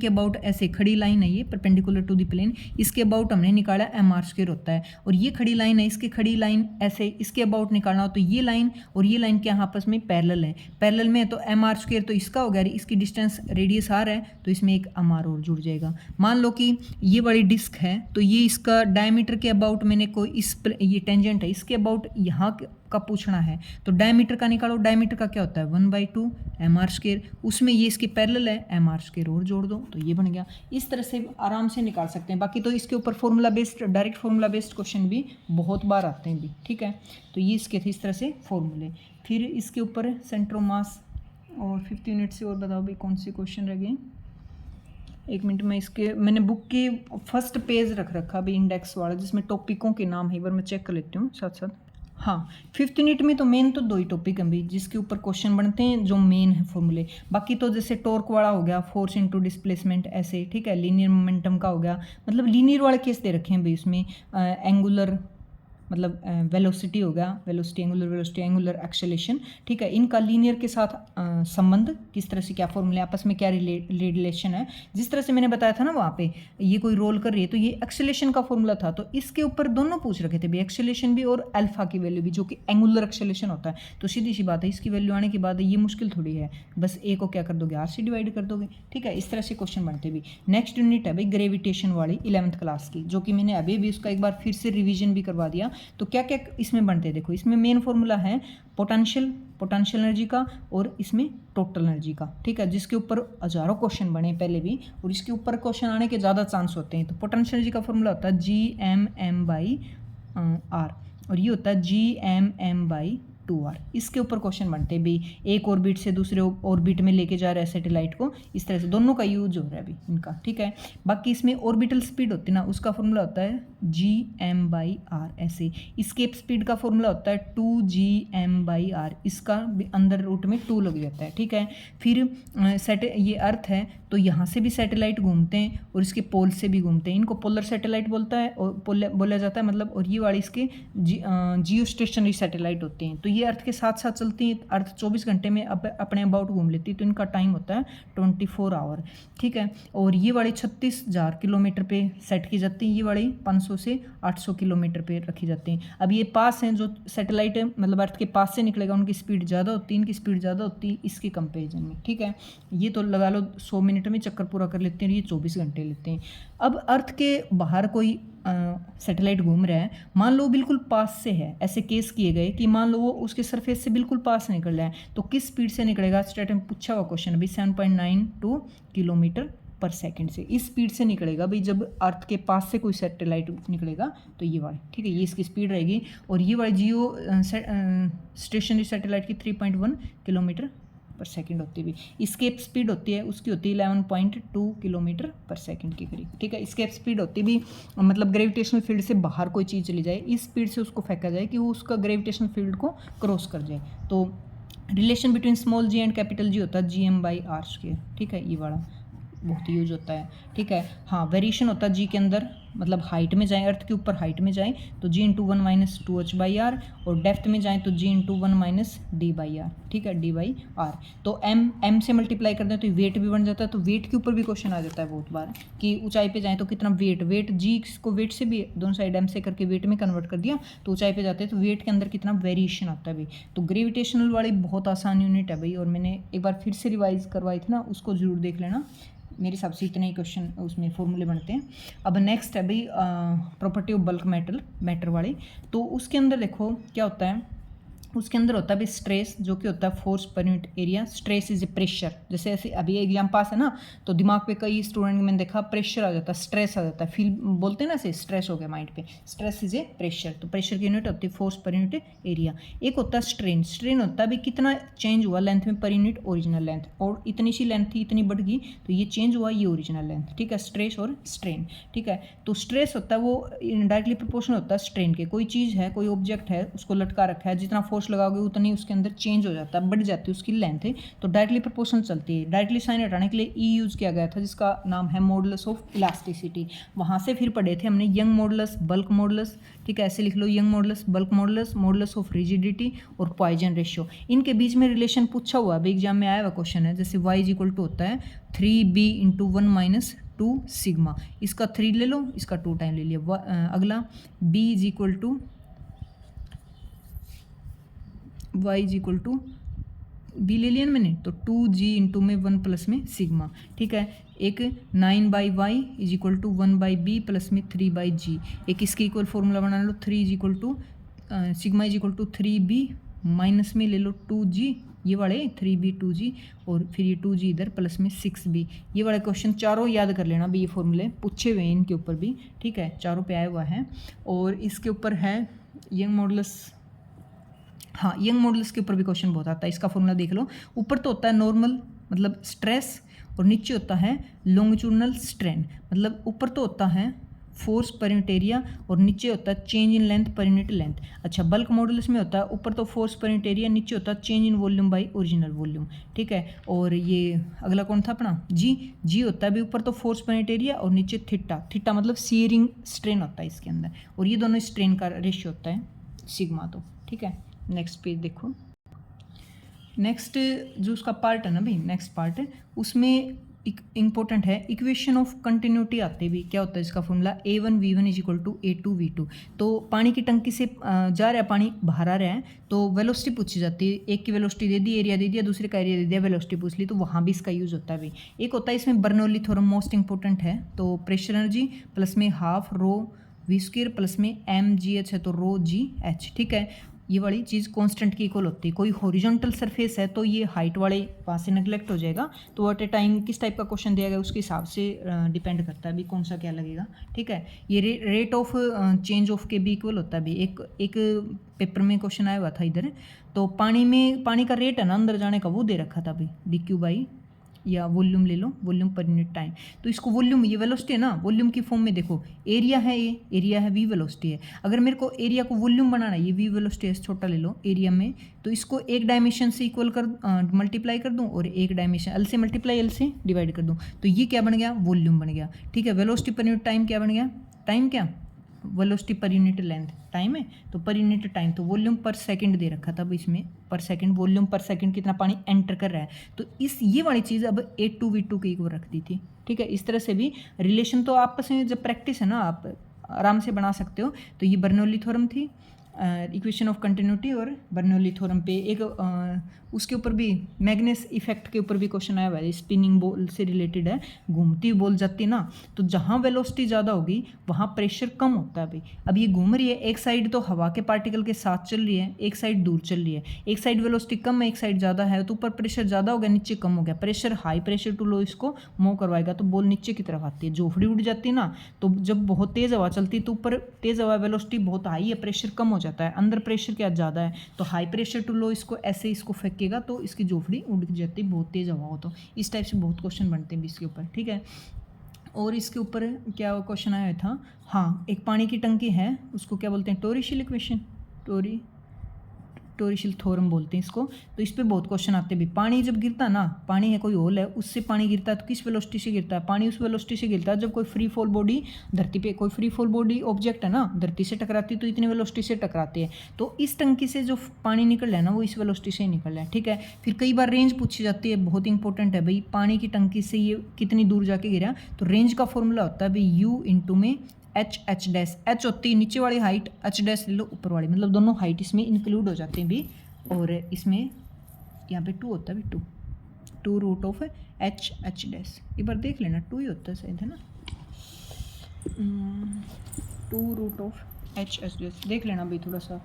अबाउट ऐसे खड़ी लाइन है ये परपेंडिकुलर टू द प्लेन, इसके अबाउट हमने निकाला एम आर स्क्वायर होता है। और ये खड़ी लाइन है, इसकी खड़ी लाइन ऐसे इसके अबाउट निकालना हो तो ये लाइन और ये लाइन क्या आपस में पैरेलल है, पैरेलल में तो एम आर स्क्वायर तो इसका हो गया, इसकी डिस्टेंस रेडियस आर है तो इसमें एक एम आर और जुड़ जाएगा। मान लो कि ये बड़ी डिस्क है तो ये इसका डायमीटर के अबाउट मैंने कोई ये टेंजेंट है इसके अबाउट यहाँ का पूछना है तो डायमीटर का निकालो। डायमीटर का क्या होता है 1/2 एम आर स्क्वायर, उसमें ये इसके पैरेलल है एम आर स्क्वायर और जोड़ दो तो ये बन गया। इस तरह से आराम से निकाल सकते हैं। बाकी तो इसके ऊपर formula based, direct formula based question भी बहुत बार आते हैं भी, ठीक है। तो ये इसके थे इस तरह से फॉर्मूले। फिर इसके ऊपर सेंटर ऑफ मास और 5th यूनिट से और बताओ भाई कौन से क्वेश्चन रह गए। 1 मिनट में इसके मैंने बुक के फर्स्ट पेज रख रखा अभी इंडेक्स वाला जिसमें टॉपिकों के नाम है, एक बार मैं चेक कर लेती हूँ साथ साथ। हाँ 5th यूनिट में तो मेन तो 2 ही टॉपिक हैं भाई जिसके ऊपर क्वेश्चन बनते हैं जो मेन है फॉर्मूले। बाकी तो जैसे टॉर्क वाला हो गया, फोर्स इनटू डिस्प्लेसमेंट ऐसे, ठीक है। लीनियर मोमेंटम का हो गया, मतलब लीनियर वाले केस दे रखे हैं भाई उसमें। एंगुलर मतलब वेलोसिटी हो गया, वेलोसिटी एंगुलर एक्सेलेरेशन, ठीक है। इनका लीनियर के साथ संबंध किस तरह से, क्या फॉर्मूले आपस में क्या रिलेशन है, जिस तरह से मैंने बताया था ना वहाँ पे ये कोई रोल कर रही है तो ये एक्सेलेरेशन का फॉर्मूला था। तो इसके ऊपर दोनों पूछ रखे थे भाई, एक्सेलेरेशन भी और अल्फा की वैल्यू भी जो कि एंगुलर एक्सेलेरेशन होता है। तो सीधी सी बात है इसकी वैल्यू आने के बाद ये मुश्किल थोड़ी है, बस ए को क्या कर दोगे आर से डिवाइड कर दोगे, ठीक है। इस तरह से क्वेश्चन बनते भी। नेक्स्ट यूनिट है भाई ग्रेविटेशन वाली 11th क्लास की, जो कि मैंने अभी भी उसका एक बार फिर से रिविजन भी करवा दिया। तो क्या क्या इसमें बनते हैं देखो, इसमें मेन फॉर्मूला है पोटेंशियल एनर्जी का और इसमें टोटल एनर्जी का, ठीक है, जिसके ऊपर हजारों क्वेश्चन बने पहले भी और इसके ऊपर क्वेश्चन आने के ज़्यादा चांस होते हैं। तो पोटेंशियल एनर्जी का फॉर्मूला होता है GMM/R और ये होता है GMM/2 2r। इसके ऊपर क्वेश्चन बनते हैं भाई, एक ऑर्बिट से दूसरे ऑर्बिट में लेके जा रहा है सैटेलाइट को, इस तरह से दोनों का यूज हो रहा है अभी इनका, ठीक है। बाकी इसमें ऑर्बिटल स्पीड होती है ना, उसका फॉर्मूला होता है gm/r, ऐसे। इसकेप स्पीड का फॉर्मूला होता है 2gm/r, इसका अंदर रूट में 2 लग जाता है, ठीक है। फिर ये अर्थ है तो यहाँ से भी सैटेलाइट घूमते हैं और इसके पोल से भी घूमते हैं, इनको पोलर सैटेलाइट बोलता है और बोला जाता है मतलब, और ये वाले इसके जियो स्टेशनरी सैटेलाइट होते हैं। तो ये अर्थ के साथ साथ चलती हैं, अर्थ 24 घंटे में अपने अबाउट घूम लेती है, तो इनका टाइम होता है 24 आवर, ठीक है। और ये वाले 36,000 किलोमीटर पे सेट की जाती है, ये वाली 500 से 800 किलोमीटर पे रखी जाती हैं। अब ये पास हैं, जो सैटेलाइट है मतलब अर्थ के पास से निकलेगा उनकी स्पीड ज़्यादा होती है, इनकी स्पीड ज़्यादा होती है इसके कंपेरिजन में, ठीक है। ये तो लगा लो 100 मिनट में चक्कर पूरा कर लेते हैं, ये 24 घंटे लेते हैं। अब अर्थ के बाहर कोई सैटेलाइट घूम रहा है, मान लो बिल्कुल पास से है, ऐसे केस किए गए कि मान लो वो उसके सरफेस से बिल्कुल पास से निकल रहा है, तो किस स्पीड से निकलेगा, स्टेट में पूछा हुआ क्वेश्चन अभी, 7.92 किलोमीटर पर सेकंड से, इस स्पीड से निकलेगा भाई जब अर्थ के पास से कोई सैटेलाइट निकलेगा, तो ये वाली, ठीक है, ये इसकी स्पीड रहेगी। और ये वाली जियो स्टेशनरी सैटेलाइट की 3.1 किलोमीटर पर सेकंड होती है। स्केप स्पीड होती है उसकी, होती है 11.2 किलोमीटर पर सेकंड के करीब, ठीक है। स्केप स्पीड होती भी मतलब ग्रेविटेशनल फील्ड से बाहर कोई चीज़ चली जाए, इस स्पीड से उसको फेंका जाए कि वो उसका ग्रेविटेशनल फील्ड को क्रॉस कर जाए। तो relation between small G and capital G होता है gm/r², ठीक है, ये वाला बहुत यूज होता है, ठीक है। हाँ, वेरिएशन होता है जी के अंदर, मतलब हाइट में जाएँ, अर्थ के ऊपर हाइट में जाएँ तो g/1 - 2h/r, और डेप्थ में जाएँ तो g/1 - d/r, ठीक है, d/r। तो m से मल्टीप्लाई कर दें तो वेट भी बन जाता है, तो वेट के ऊपर भी क्वेश्चन आ जाता है बहुत बार कि ऊंचाई पे जाएँ तो कितना वेट जी को वेट से भी दोनों साइड m से करके वेट में कन्वर्ट कर दिया, तो ऊंचाई पे जाते हैं तो वेट के अंदर कितना वेरिएशन आता है भाई। तो ग्रेविटेशनल वाली बहुत आसान यूनिट है भाई, और मैंने एक बार फिर से रिवाइज करवाई थी ना, उसको जरूर देख लेना, मेरे हिसाब से इतने ही क्वेश्चन उसमें फॉर्मूले बनते हैं। अब नेक्स्ट है भाई प्रॉपर्टी ऑफ बल्क मैटर वाली, तो उसके अंदर देखो क्या होता है, उसके अंदर होता है भी स्ट्रेस, जो कि होता है force per unit area. Stress is a pressure, जैसे ऐसे अभी एग्जाम पास है ना, तो दिमाग पे कई स्टूडेंट मैंने देखा प्रेशर आ जाता है, स्ट्रेस आ जाता है, फील बोलते हैं ना ऐसे, स्ट्रेस हो गया माइंड पे, स्ट्रेस इज ए प्रेशर। तो प्रेशर की यूनिट होती है फोर्स पर यूनिट एरिया। एक होता है स्ट्रेन, स्ट्रेन होता है भी कितना चेंज हुआ लेंथ में पर यूनिट ओरिजिनल लेंथ, और इतनी सी लेंथ थी इतनी बढ़ गई तो ये चेंज हुआ, ये ओरिजिनल लेंथ, ठीक है, स्ट्रेस और स्ट्रेन, ठीक है। तो स्ट्रेस होता है वो डायरेक्टली प्रोपोर्शनल होता है स्ट्रेन के, कोई चीज़ है, कोई ऑब्जेक्ट है, उसको लटका रखा है, जितना फोर्स लगाओगे उतनी उसके अंदर चेंज हो जाता है, बढ़ जाती है उसकी लेंथ है, तो डायरेक्टली प्रोपोर्शनल चलती है। डायरेक्टली साइन हटाने के लिए ई यूज़ किया गया था, जिसका नाम है मॉडुलस ऑफ इलास्टिसिटी। वहाँ से फिर पढ़े थे हमने यंग मॉडुलस, बल्क मॉडुलस, ठीक है, ऐसे लिख लो, Young modulus, bulk modulus, modulus of rigidity और पॉइजन रेशियो। इनके बीच में रिलेशन पूछा हुआ है, एग्जाम में आया हुआ क्वेश्चन है, जैसे y = होता है 3b × 1 - 2 सिग्मा, इसका 3 ले लो, इसका 2 टाइम ले लिया। अगला b = y = b ले लिया ना मैंने, तो 2g × में 1 प्लस में सिग्मा, ठीक है। एक 9/y = 1/b प्लस में 3/g, एक इसके इक्वल फॉर्मूला बना लो, 3 = सिग्मा = 3b माइनस में ले लो 2g, ये वाले 3b 2g, और फिर ये 2g इधर प्लस में 6b। ये वाले क्वेश्चन चारों याद कर लेना भी, ये फॉर्मूले पूछे हुए हैं इनके ऊपर भी, ठीक है, चारों पे आया हुआ है। और इसके ऊपर है यंग मॉडुलस, हाँ, यंग मॉडुलस के ऊपर भी क्वेश्चन बहुत आता है, इसका फॉर्मूला देख लो। ऊपर तो होता है नॉर्मल मतलब स्ट्रेस, और नीचे होता है लॉन्गिट्यूडनल स्ट्रेन, मतलब ऊपर तो होता है फोर्स पर यूनिट एरिया और नीचे होता है change in length per unit length. अच्छा, बल्क मॉडुलस में होता है ऊपर तो फोर्स पर यूनिट एरिया, नीचे होता है change in volume by original volume, ठीक है। और ये अगला कौन था अपना, जी होता है भी ऊपर तो फोर्स पर यूनिट एरिया और नीचे थीटा मतलब सीयरिंग स्ट्रेन होता है इसके अंदर, और ये दोनों स्ट्रेन का रेशियो होता है सिग्मा, तो ठीक है। नेक्स्ट पेज देखो, नेक्स्ट जो उसका पार्ट है ना भाई, नेक्स्ट पार्ट है उसमें इंपॉर्टेंट है इक्वेशन ऑफ कंटिन्यूटी आते भी, क्या होता है इसका फॉर्मूला, a1v1 = a2v2। तो पानी की टंकी से जा रहा है पानी, बाहर आ रहा है, तो वेलोसिटी पूछी जाती है, एक की वेलोसिटी दे दी, एरिया दे दिया, दूसरे का एरिया दे दिया, वेलोसिटी पूछ ली, तो वहाँ भी इसका यूज़ होता है भाई। एक होता है इसमें बर्नौली थ्योरम, मोस्ट इंपॉर्टेंट है, तो प्रेशर एनर्जी प्लस में ½ ρ v² प्लस में mgh है तो ρgh, ठीक है। ये वाली चीज़ कांस्टेंट की इक्वल होती है। कोई हॉरिजॉन्टल सरफेस है तो ये हाइट वाले वहाँ से नेगलेक्ट हो जाएगा। तो एट ए टाइम किस टाइप का क्वेश्चन दिया गया उसके हिसाब से डिपेंड करता है अभी कौन सा क्या लगेगा, ठीक है। ये रेट ऑफ चेंज ऑफ के भी इक्वल होता है। अभी एक पेपर में क्वेश्चन आया हुआ था इधर, तो पानी का रेट है ना अंदर जाने का, वो दे रखा था अभी DQ बाई, या वॉल्यूम ले लो, वॉल्यूम पर यूनिट टाइम। तो इसको वॉल्यूम, ये वेलोसिटी है ना, वॉल्यूम की फॉर्म में देखो, एरिया है, ये एरिया है, V वेलोसिटी है। अगर मेरे को एरिया को वॉल्यूम बनाना है, ये V वेलोसिटी है, छोटा ले लो एरिया में, तो इसको एक डायमेंशन से इक्वल कर मल्टीप्लाई कर दूं और एक डायमेंशन L से मल्टीप्लाई L से डिवाइड कर दूं, तो ये क्या बन गया, वॉल्यूम बन गया, ठीक है। वेलोसिटी पर यूनिट टाइम क्या बन गया, टाइम क्या, velocity per unit length time है, तो पर यूनिट टाइम, तो वॉल्यूम पर सेकंड दे रखा था अब इसमें, पर सेकंड, वॉल्यूम पर सेकंड कितना पानी एंटर कर रहा है। तो ये वाली चीज़ अब A2V2 की इक्वल रख दी थी, ठीक है। इस तरह से भी रिलेशन तो आपस में जब प्रैक्टिस है ना आप आराम से बना सकते हो। तो ये बर्नौली थ्योरम थी, इक्वेशन ऑफ कंटिन्यूटी, और बर्नौली थ्योरम पे एक उसके ऊपर भी मैग्नेस इफेक्ट के ऊपर भी क्वेश्चन आया हुआ है, स्पिनिंग बॉल से रिलेटेड है। घूमती हुई बॉल जाती है ना, तो जहाँ वेलोसिटी ज़्यादा होगी वहाँ प्रेशर कम होता है भाई। अब ये घूम रही है, एक साइड तो हवा के पार्टिकल के साथ चल रही है, एक साइड दूर चल रही है, एक साइड वेलोसिटी कम है, एक साइड ज़्यादा है, तो ऊपर प्रेशर ज़्यादा हो गया, नीचे कम हो गया। Pressure high pressure to low इसको मूव करवाएगा, तो बॉल नीचे की तरफ आती है, जोफड़ी उड़ जाती है ना। तो जब बहुत तेज़ हवा चलती है तो ऊपर तेज़ हवा, वेलोसिटी बहुत हाई है, प्रेशर कम हो जाता है, अंदर प्रेशर क्या ज़्यादा है, तो हाई प्रेशर टू लो इसको ऐसे इसको फेंकेगा तो इसकी जोफड़ी उड़ जाती है, बहुत तेज़ हवा हो। तो इस टाइप से बहुत क्वेश्चन बनते हैं भी इसके ऊपर, ठीक है। और इसके ऊपर क्या क्वेश्चन आया था, हाँ, एक पानी की टंकी है, उसको क्या बोलते हैं, टोरिशिल इक्वेशन, टोरिशिल थ्योरम बोलते हैं इसको। तो इस पे बहुत क्वेश्चन आते हैं भी। पानी जब गिरता है ना, पानी है कोई होल है, उससे पानी गिरता है तो किस वेलोसिटी से गिरता है, पानी उस वेलोसिटी से गिरता है जब कोई फ्री फॉल बॉडी धरती पे, कोई फ्री फॉल बॉडी ऑब्जेक्ट है ना धरती से टकराती है तो इतनी वेलोसिटी से टकराती है। तो इस टंकी से जो पानी निकल रहा है ना वो इस वेलोसिटी से ही निकल रहा है, ठीक है। फिर कई बार रेंज पूछी जाती है, बहुत इंपॉर्टेंट है भाई, पानी की टंकी से ये कितनी दूर जाके गिरा। तो रेंज का फॉर्मूला होता है भाई U इंटू में H डैश, H होती है नीचे वाली हाइट, H डैश ले लो ऊपर वाली, मतलब दोनों हाइट इसमें इंक्लूड हो जाते हैं भी। और इसमें यहाँ पे 2 होता है भी, 2 रूट ऑफ H डैश, एक बार देख लेना 2 ही होता है शायद, है ना, 2 रूट ऑफ H डैश, देख लेना भाई, थोड़ा सा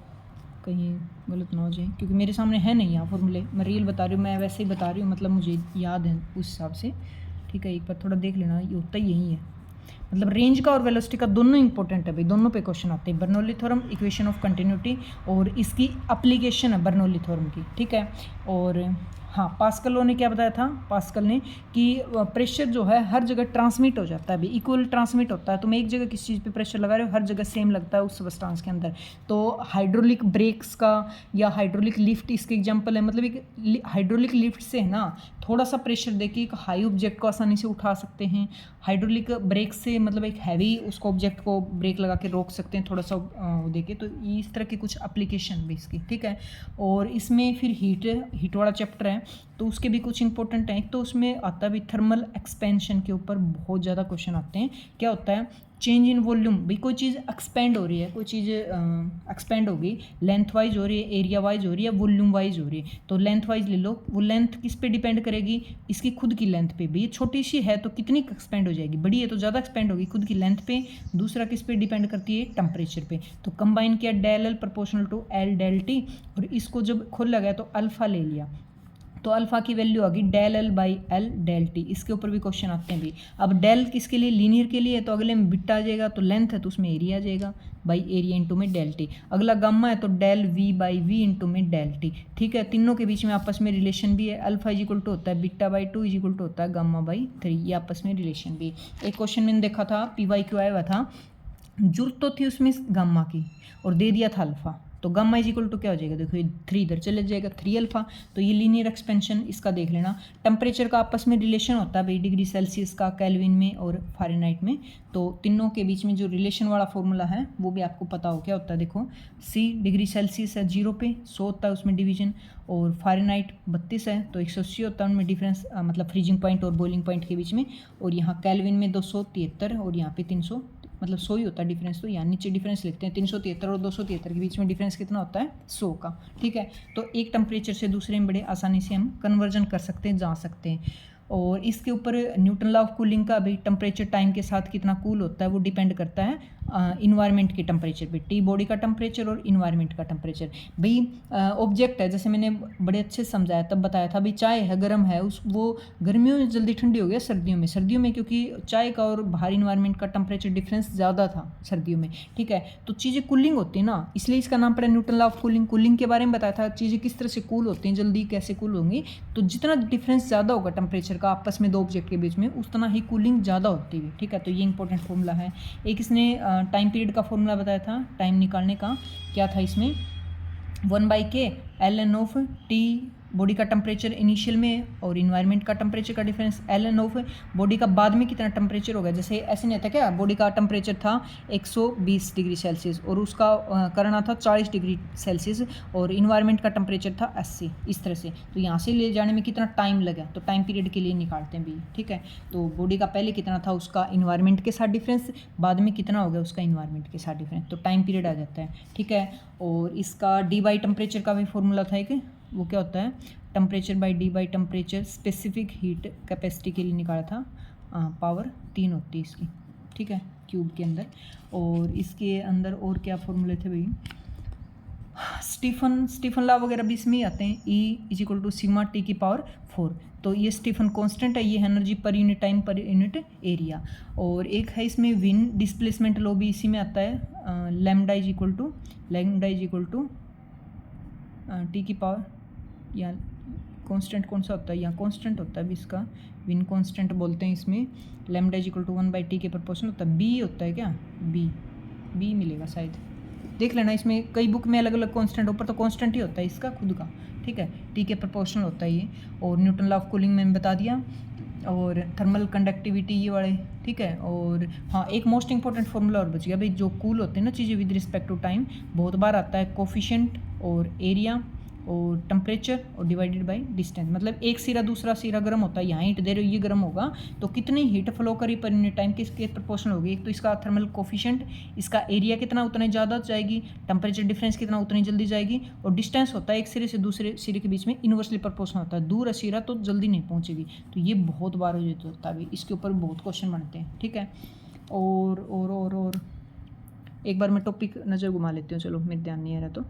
कहीं गलत ना हो जाए, क्योंकि मेरे सामने है नहीं यहाँ फॉर्मूले, मैं रियल बता रही हूँ, मैं वैसे ही बता रही हूँ, मतलब मुझे याद है उस हिसाब से, ठीक है। एक बार थोड़ा देख लेना, ये होता ही यही है, मतलब रेंज का और वेलोसिटी का दोनों इंपॉर्टेंट है भाई, दोनों पे क्वेश्चन आते हैं। Bernoulli theorem, equation of continuity, और इसकी एप्लीकेशन है बर्नौली थ्योरम की, ठीक है। और हाँ, पास्कल ने क्या बताया था, पास्कल ने कि प्रेशर जो है हर जगह ट्रांसमिट हो जाता है भाई, इक्वल ट्रांसमिट होता है। तुम एक जगह किसी चीज़ पे प्रेशर लगा रहे हो, हर जगह सेम लगता है उस सब्सटेंस के अंदर। तो हाइड्रोलिक ब्रेक्स का या हाइड्रोलिक लिफ्ट इसके एग्जांपल है, मतलब एक हाइड्रोलिक लिफ्ट से है ना थोड़ा सा प्रेशर देके एक हाई ऑब्जेक्ट को आसानी से उठा सकते हैं। हाइड्रोलिक ब्रेक से मतलब एक हैवी उसको ऑब्जेक्ट को ब्रेक लगा के रोक सकते हैं थोड़ा सा देके। तो इस तरह की कुछ एप्लीकेशन भी इसकी, ठीक है। और इसमें फिर हीट वाला चैप्टर है, तो उसके भी कुछ इंपॉर्टेंट हैं। तो उसमें आता भी थर्मल एक्सपेंशन के ऊपर बहुत ज़्यादा क्वेश्चन आते हैं। क्या होता है, चेंज इन वॉल्यूम, भाई कोई चीज़ एक्सपेंड हो रही है, कोई चीज़ एक्सपेंड होगी, लेंथ वाइज हो रही है, एरिया वाइज हो रही है, वॉल्यूम वाइज हो रही है। तो लेंथ वाइज ले लो, वो लेंथ किस पे डिपेंड करेगी, इसकी खुद की लेंथ पे। भाई छोटी सी है तो कितनी एक्सपेंड हो जाएगी, बड़ी है तो ज़्यादा एक्सपेंड होगी, खुद की लेंथ पे। दूसरा किस पे डिपेंड करती है, टेम्परेचर पे। तो कंबाइन किया del L proportional to L del T, और इसको जब खोला गया तो अल्फा ले लिया, तो अल्फा की वैल्यू आ गई del L by L del T. इसके ऊपर भी क्वेश्चन आते हैं भी। अब डेल किसके लिए, लीनियर के लिए, तो अगले में बिट्टा आ जाएगा, तो लेंथ है तो उसमें एरिया आ जाएगा बाई एरिया इंटू में डेल टी। अगला गामा है तो del V by V into में डेल टी, ठीक है। तीनों के बीच में आपस में रिलेशन भी है, अल्फा इज इक्वल टू होता है beta by 2 is equal to होता है गामा बाई 3, ये आपस में रिलेशन भी है। एक क्वेश्चन मैंने देखा था, PYQ आया हुआ था, जरूरत तो थी उसमें गामा की और दे दिया था अल्फा, तो गामा इज इक्वल टू क्या हो जाएगा, देखो ये 3 इधर चले जाएगा, 3 अल्फा। तो ये लीनियर एक्सपेंशन इसका देख लेना। टेम्परेचर का आपस में रिलेशन होता है भाई, डिग्री सेल्सियस का केल्विन में और फ़ारेनहाइट में। तो तीनों के बीच में जो रिलेशन वाला फॉर्मूला है वो भी आपको पता हो क्या होता है। देखो C डिग्री सेल्सियस है 0 पे, 100 होता है उसमें डिवीजन, और फ़ारेनहाइट 32 है तो 180 होता है उनमें डिफरेंस, मतलब फ्रीजिंग पॉइंट और बॉइलिंग पॉइंट के बीच में। और यहाँ केल्विन में 273 और यहाँ पे 300, मतलब 100 ही होता है डिफरेंस। तो यहाँ नीचे डिफरेंस लिखते हैं, 373 और 273 के बीच में डिफरेंस कितना होता है, 100 का, ठीक है। तो एक टेम्परेचर से दूसरे में बड़े आसानी से हम कन्वर्जन कर सकते हैं, जा सकते हैं। और इसके ऊपर न्यूटन लॉ ऑफ कूलिंग का भी टेम्परेचर टाइम के साथ कितना कूल होता है वो डिपेंड करता है इन्वायरमेंट के टेम्परेचर पे, टी बॉडी का टेम्परेचर और इन्वायरमेंट का टेम्परेचर। भाई ऑब्जेक्ट है, जैसे मैंने बड़े अच्छे से समझाया तब बताया था, भाई चाय है गर्म है, उस वो गर्मियों में जल्दी ठंडी हो गया सर्दियों में क्योंकि चाय का और बाहर इन्वायरमेंट का टेम्परेचर डिफरेंस ज़्यादा था सर्दियों में, ठीक है। तो चीज़ें कूलिंग होती है ना, इसलिए इसका नाम पड़ा Newton law of cooling. Cooling के बारे में बताया था, चीज़ें किस तरह से कूल होती हैं, जल्दी कैसे कूल होंगी। तो जितना डिफरेंस ज़्यादा होगा टेम्परेचर का आपस में दो ऑब्जेक्ट के बीच में, उतना ही कूलिंग ज़्यादा होती है, ठीक है। तो ये इंपॉर्टेंट फॉर्मूला है। एक इसने टाइम पीरियड का फॉर्मूला बताया था, टाइम निकालने का, क्या था इसमें, 1/k ln of T body का टेम्परेचर इनिशियल में और इन्वायरमेंट का टेम्परेचर का डिफरेंस, ln ऑफ बॉडी का बाद में कितना टेम्परेचर होगा। जैसे ऐसे नहीं था क्या, बॉडी का टेम्परेचर था 120 डिग्री सेल्सियस और उसका करना था 40 डिग्री सेल्सियस और इन्वायरमेंट का टेम्परेचर था 80, इस तरह से। तो यहाँ से ले जाने में कितना टाइम लगा, तो टाइम पीरियड के लिए निकालते हैं भी, ठीक है। तो बॉडी का पहले कितना था उसका इन्वायरमेंट के साथ डिफरेंस, बाद में कितना हो गया उसका इन्वायरमेंट के साथ डिफरेंस, तो टाइम पीरियड आ जाता है, ठीक है। और इसका डी बाई टेम्परेचर का भी फॉर्मूला था एक, वो क्या होता है, temperature by D by temperature, specific heat capacity के लिए निकाला था, पावर 3 होती है इसकी, ठीक है, क्यूब के अंदर। और इसके अंदर और क्या फॉर्मूले थे भाई, स्टीफन लॉ वगैरह भी इसमें ही आते हैं, E = सिग्मा टी की पावर 4। तो ये स्टीफन कांस्टेंट है, ये energy per unit time per unit area. और एक है इसमें विन डिस्प्लेसमेंट लॉ भी इसी में आता है, lambda is equal to T की पावर, या कांस्टेंट कौन सा होता है, यहाँ कांस्टेंट होता है भी इसका, विन कांस्टेंट बोलते हैं इसमें, lambda is equal to 1/t के प्रोपोर्शनल होता है। बी होता है क्या, बी मिलेगा शायद, देख लेना, इसमें कई बुक में अलग अलग कांस्टेंट, ऊपर तो कांस्टेंट ही होता है इसका खुद का, ठीक है, टी के प्रोपोर्शनल होता है ये। और न्यूटन लॉ ऑफ कूलिंग मैंने बता दिया, और थर्मल कंडक्टिविटी ये वाले, ठीक है। और हाँ, एक मोस्ट इंपॉर्टेंट फॉर्मूला और बच गया भाई, जो कूल होते हैं ना चीज़ें विद रिस्पेक्ट टू टाइम, बहुत बार आता है, कोफिशिएंट और एरिया और टेम्परेचर और डिवाइडेड बाय डिस्टेंस। मतलब एक सिरा दूसरा सिरा गर्म होता है, यहाँ हीट दे रहे हो ये गर्म होगा, तो कितनी हीट फ्लो करी पर यूनिट टाइम किसके प्रोपोर्शनल होगी। एक तो इसका थर्मल कोफिशिएंट, इसका एरिया कितना उतना ज़्यादा जाएगी, टेम्परेचर डिफरेंस कितना उतनी जल्दी जाएगी, और डिस्टेंस होता है एक सिरे से दूसरे सिरे के बीच में इन्वर्सली प्रोपोर्शनल होता है, दूर सिरा तो जल्दी नहीं पहुँचेगी। तो ये बहुत बार हो जाता है, इसके ऊपर बहुत क्वेश्चन बनते हैं, ठीक है। और एक बार मैं टॉपिक नज़र घुमा लेती हूँ, चलो मेरे ध्यान नहीं आ रहा तो।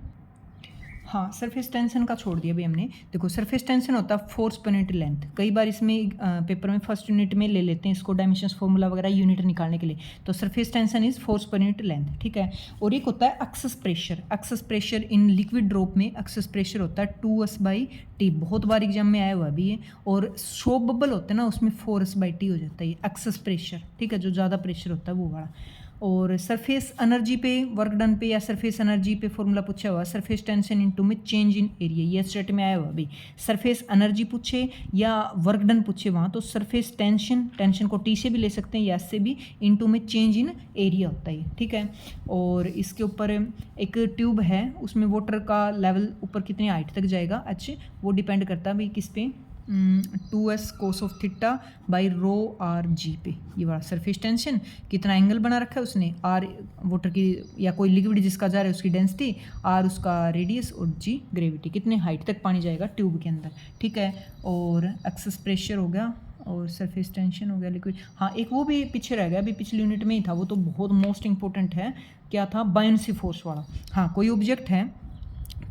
हाँ, सरफेस टेंशन का छोड़ दिया भाई हमने। देखो सरफेस टेंशन होता है फोर्स पर यूनिट लेंथ, कई बार इसमें पेपर में फर्स्ट यूनिट में ले लेते हैं इसको, डायमेंशंस फॉर्मूला वगैरह यूनिट निकालने के लिए। तो surface tension is force per unit length, ठीक है। और एक होता है excess pressure. Excess pressure in liquid drop में एक्सेस प्रेशर होता है 2s/t, बहुत बार एग्जाम में आया हुआ भी है। और शॉप बबल होते हैं ना, उसमें 4s/t हो जाता है एक्सेस प्रेशर, ठीक है, जो ज़्यादा प्रेशर होता है वो वाला। और सरफेस एनर्जी पे, वर्क डन पे या सरफेस एनर्जी पे फॉर्मूला पूछा हुआ, सरफेस टेंशन इनटू में चेंज इन एरिया, ये स्टेट में आया हुआ अभी। सरफेस एनर्जी पूछे या वर्क डन पूछे वहाँ, तो सरफेस टेंशन को टी से भी ले सकते हैं या एस से भी, इनटू में चेंज इन एरिया होता है, ठीक है। और इसके ऊपर एक ट्यूब है, उसमें वाटर का लेवल ऊपर कितनी हाइट तक जाएगा, अच्छा वो डिपेंड करता है भाई किस पे, 2s cos of theta by rho R G पे। ये वाला सरफेस टेंशन कितना एंगल बना रखा है उसने, आर वाटर की या कोई लिक्विड जिसका जा रहा है उसकी डेंसिटी, आर उसका रेडियस और जी ग्रेविटी, कितने हाइट तक पानी जाएगा ट्यूब के अंदर, ठीक है। और एक्सेस प्रेशर हो गया और सरफेस टेंशन हो गया लिक्विड। हाँ, एक वो भी पीछे रह गया, अभी पिछले यूनिट में ही था, वो तो बहुत मोस्ट इंपॉर्टेंट है, क्या था, बायोंसी फोर्स वाला। हाँ, कोई ऑब्जेक्ट है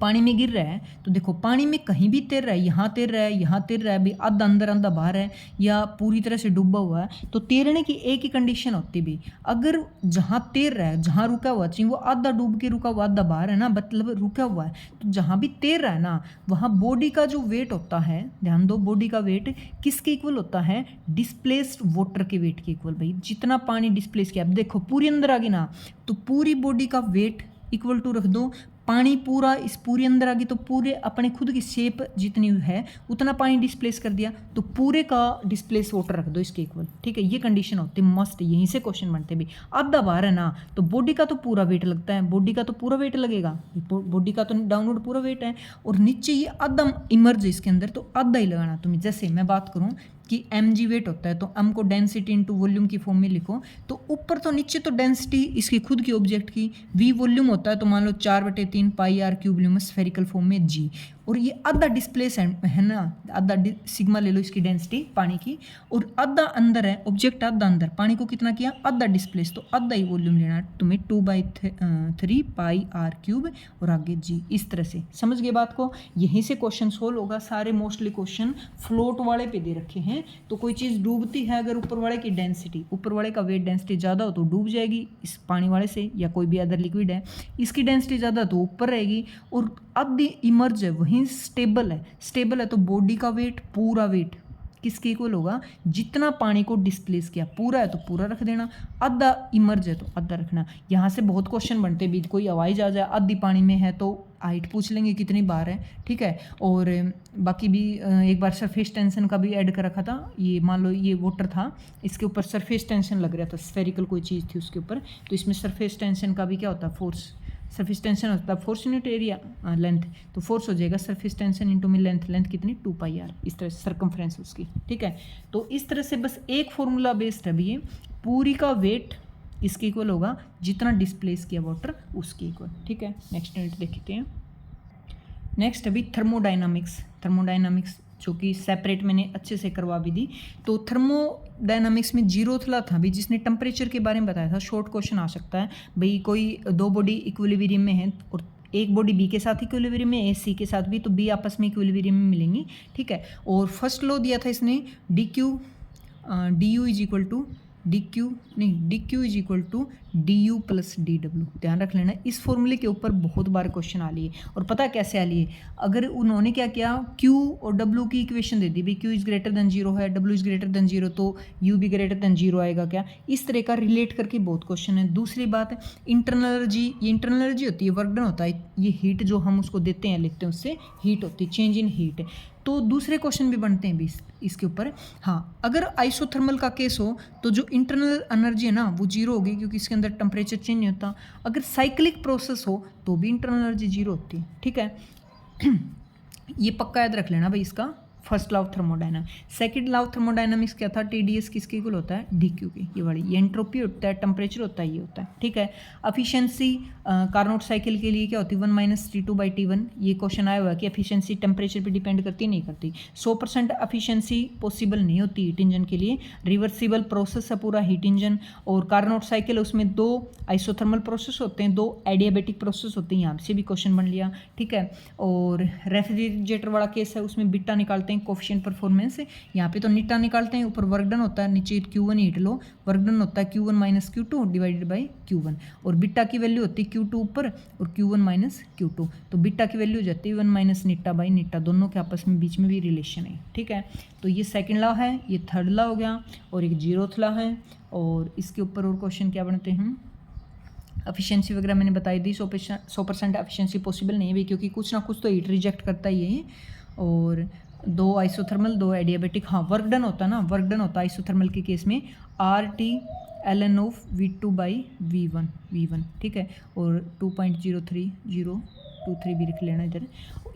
पानी में गिर रहा है, तो देखो पानी में कहीं भी तैर रहा है, यहाँ तैर रहा है, यहाँ तैर रहा है, भी आधा अंदर आधा बाहर है, या पूरी तरह से डूबा हुआ है, तो तैरने की एक ही कंडीशन होती भी, अगर जहाँ तैर रहा है, जहाँ रुका हुआ चाहिए वो आधा डूब के रुका हुआ आधा बाहर है ना, मतलब रुका हुआ है, तो जहाँ भी तैर रहा है ना वहाँ बॉडी का जो वेट होता है, ध्यान दो, बॉडी का वेट किसके इक्वल होता है, डिस्प्लेस्ड वाटर के वेट के इक्वल। भाई जितना पानी डिस्प्लेस किया, अब देखो पूरी अंदर आ गई ना, तो पूरी बॉडी का वेट इक्वल टू रख दो, पानी पूरा इस पूरी अंदर आ गई तो पूरे अपने खुद की शेप जितनी है उतना पानी डिस्प्लेस कर दिया, तो पूरे का डिस्प्लेस वाटर रख दो इसके इक्वल, ठीक है। ये कंडीशन होती है मस्ट, यहीं से क्वेश्चन बनते भी। आधा बाहर है ना, तो बॉडी का तो पूरा वेट लगता है, बॉडी का तो पूरा वेट लगेगा, बॉडी का तो डाउनवर्ड पूरा वेट है, और नीचे ये आधा इमर्ज इसके अंदर, तो आधा ही लगाना तुम्हें। जैसे मैं बात करूँ कि mg वेट होता है, तो m को डेंसिटी इनटू वॉल्यूम की फॉर्म में लिखो, तो ऊपर तो नीचे तो डेंसिटी इसकी खुद की ऑब्जेक्ट की, v वॉल्यूम होता है, तो मान लो 4/3 पाई r cube volume spherical form में g, और ये आधा डिस्प्लेस है ना, आधा सिग्मा ले लो इसकी डेंसिटी पानी की, और आधा अंदर है ऑब्जेक्ट, आधा अंदर, पानी को कितना किया आधा डिस्प्लेस, तो आधा ही वॉल्यूम लेना है तुम्हें 2/3 पाई आर क्यूब और आगे जी। इस तरह से समझ गए बात को। यहीं से क्वेश्चन सोल्व होगा। सारे मोस्टली क्वेश्चन फ्लोट वाले पे दे रखे हैं, तो कोई चीज़ डूबती है अगर ऊपर वाले की डेंसिटी, ऊपर वाले का वेट डेंसिटी ज़्यादा हो तो डूब जाएगी इस पानी वाले से, या कोई भी अदर लिक्विड है, इसकी डेंसिटी ज़्यादा तो ऊपर रहेगी, और आधी इमर्ज है वहीं स्टेबल है, स्टेबल है तो बॉडी का वेट, पूरा वेट किसके इक्वल होगा, जितना पानी को डिस्प्लेस किया, पूरा है तो पूरा रख देना, आधा इमर्ज है तो आधा रखना। यहाँ से बहुत क्वेश्चन बनते भी, कोई हवाई जहाज है आधी पानी में है तो हाइट पूछ लेंगे कितनी बार है, ठीक है। और बाकी भी एक बार सरफेस टेंशन का भी ऐड कर रखा था, ये मान लो ये वाटर था, इसके ऊपर सरफेस टेंशन लग रहा था, स्फेरिकल कोई चीज़ थी उसके ऊपर, तो इसमें सरफेस टेंशन का भी क्या होता है, फोर्स, सरफेस टेंशन होता है फोर्स यूनिट एरिया लेंथ, तो फोर्स हो जाएगा सरफेस टेंशन इंटू में लेंथ, लेंथ कितनी 2πr, इस तरह से सर्कमफ्रेंस उसकी, ठीक है। तो इस तरह से बस एक फॉर्मूला बेस्ड है अभी ये, पूरी का वेट इसके इक्वल होगा जितना डिस्प्लेस किया वाटर उसके इक्वल, ठीक है। नेक्स्ट यूनिट देखते हैं। नेक्स्ट अभी थर्मोडाइनामिक्स, थर्मोडाइनामिक्स जो कि सेपरेट मैंने अच्छे से करवा भी दी। तो थर्मोडायनामिक्स में जीरोथला था भी, जिसने टेम्परेचर के बारे में बताया था, शॉर्ट क्वेश्चन आ सकता है भाई, कोई दो बॉडी इक्विलिब्रियम में है और एक बॉडी बी के साथ इक्विलिब्रियम में, ए सी के साथ भी, तो बी आपस में इक्विलिब्रियम में मिलेंगी, ठीक है। और फर्स्ट लॉ दिया था इसने D U is equal to D Q is equal to D U plus D W, ध्यान रख लेना। इस फॉर्मूले के ऊपर बहुत बार क्वेश्चन आ लिए, और पता कैसे आ लिए, अगर उन्होंने क्या किया, क्यू और डब्ल्यू की इक्वेशन दे दी भाई, q is greater than zero है, डब्ल्यू इज ग्रेटर देन जीरो, तो यू भी ग्रेटर देन जीरो आएगा क्या, इस तरह का रिलेट करके बहुत क्वेश्चन है। दूसरी बात है इंटरनल एनर्जी, ये इंटरनल एनर्जी होती है, वर्क डन होता है, ये हीट जो हम उसको देते हैं लिखते हैं उससे हीट होती है, चेंज इन हीट। तो दूसरे क्वेश्चन भी बनते हैं भी इसके ऊपर। हाँ, अगर आइसोथर्मल का केस हो तो जो इंटरनल एनर्जी है ना वो जीरो होगी, क्योंकि इसके अंदर टेम्परेचर चेंज नहीं होता। अगर साइक्लिक प्रोसेस हो तो भी इंटरनल एनर्जी जीरो होती है, ठीक है। ये पक्का याद रख लेना भाई इसका first law of thermodynamics. Second law of thermodynamics क्या था, टीडीएस किसके इक्वल होता है, डीक्यू की, ये वाली, ये एंट्रोपी होता है, टेम्परेचर होता है, ये होता है, ठीक है। एफिशिएंसी कार्नोट साइकिल के लिए क्या होती है, 1 - T2/T1, ये क्वेश्चन आया हुआ है कि एफिशिएंसी टेम्परेचर पे डिपेंड करती है, नहीं करती। 100% एफिशिएंसी पॉसिबल नहीं होती हीट इंजन के लिए, रिवर्सिबल प्रोसेस है पूरा हीट इंजन। और कार्नोट साइकिल उसमें 2 आइसोथर्मल प्रोसेस होते हैं, 2 एडियाबेटिक प्रोसेस होते हैं, यहाँ से भी क्वेश्चन बन लिया, ठीक है। और रेफ्रिजरेटर वाला केस है, उसमें बिट्टा निकालते हैं कोफिशिएंट परफॉर्मेंस, यहाँ पे तो नीटा निकालते हैं, ऊपर वर्क डन होता है, नीचे Q1 हीट लो, वर्क डन होता है Q1 - Q2 divided by Q1, और बिट्टा की वैल्यू होती है Q2 ऊपर और Q1 - Q2, तो बिट्टा की वैल्यू हो जाती है 1 - नीटा बाई नीटा, दोनों के आपस में बीच में भी रिलेशन है, ठीक है। तो ये सेकेंड लॉ है, ये थर्ड लॉ हो गया, और एक जीरोथ लॉ है। और इसके ऊपर और क्वेश्चन क्या बनते हैं, एफिशिएंसी वगैरह मैंने बताई दी, 100% एफिशिएंसी पॉसिबल नहीं है भी, क्योंकि कुछ ना कुछ तो हीट रिजेक्ट करता ही है। और 2 आइसोथर्मल 2 एडियाबेटिक, हाँ वर्क डन होता है ना, वर्क डन होता है आइसोथर्मल के केस में RT ln ऑफ V2/V1, ठीक है। और 2.03023 भी लिख लेना इधर,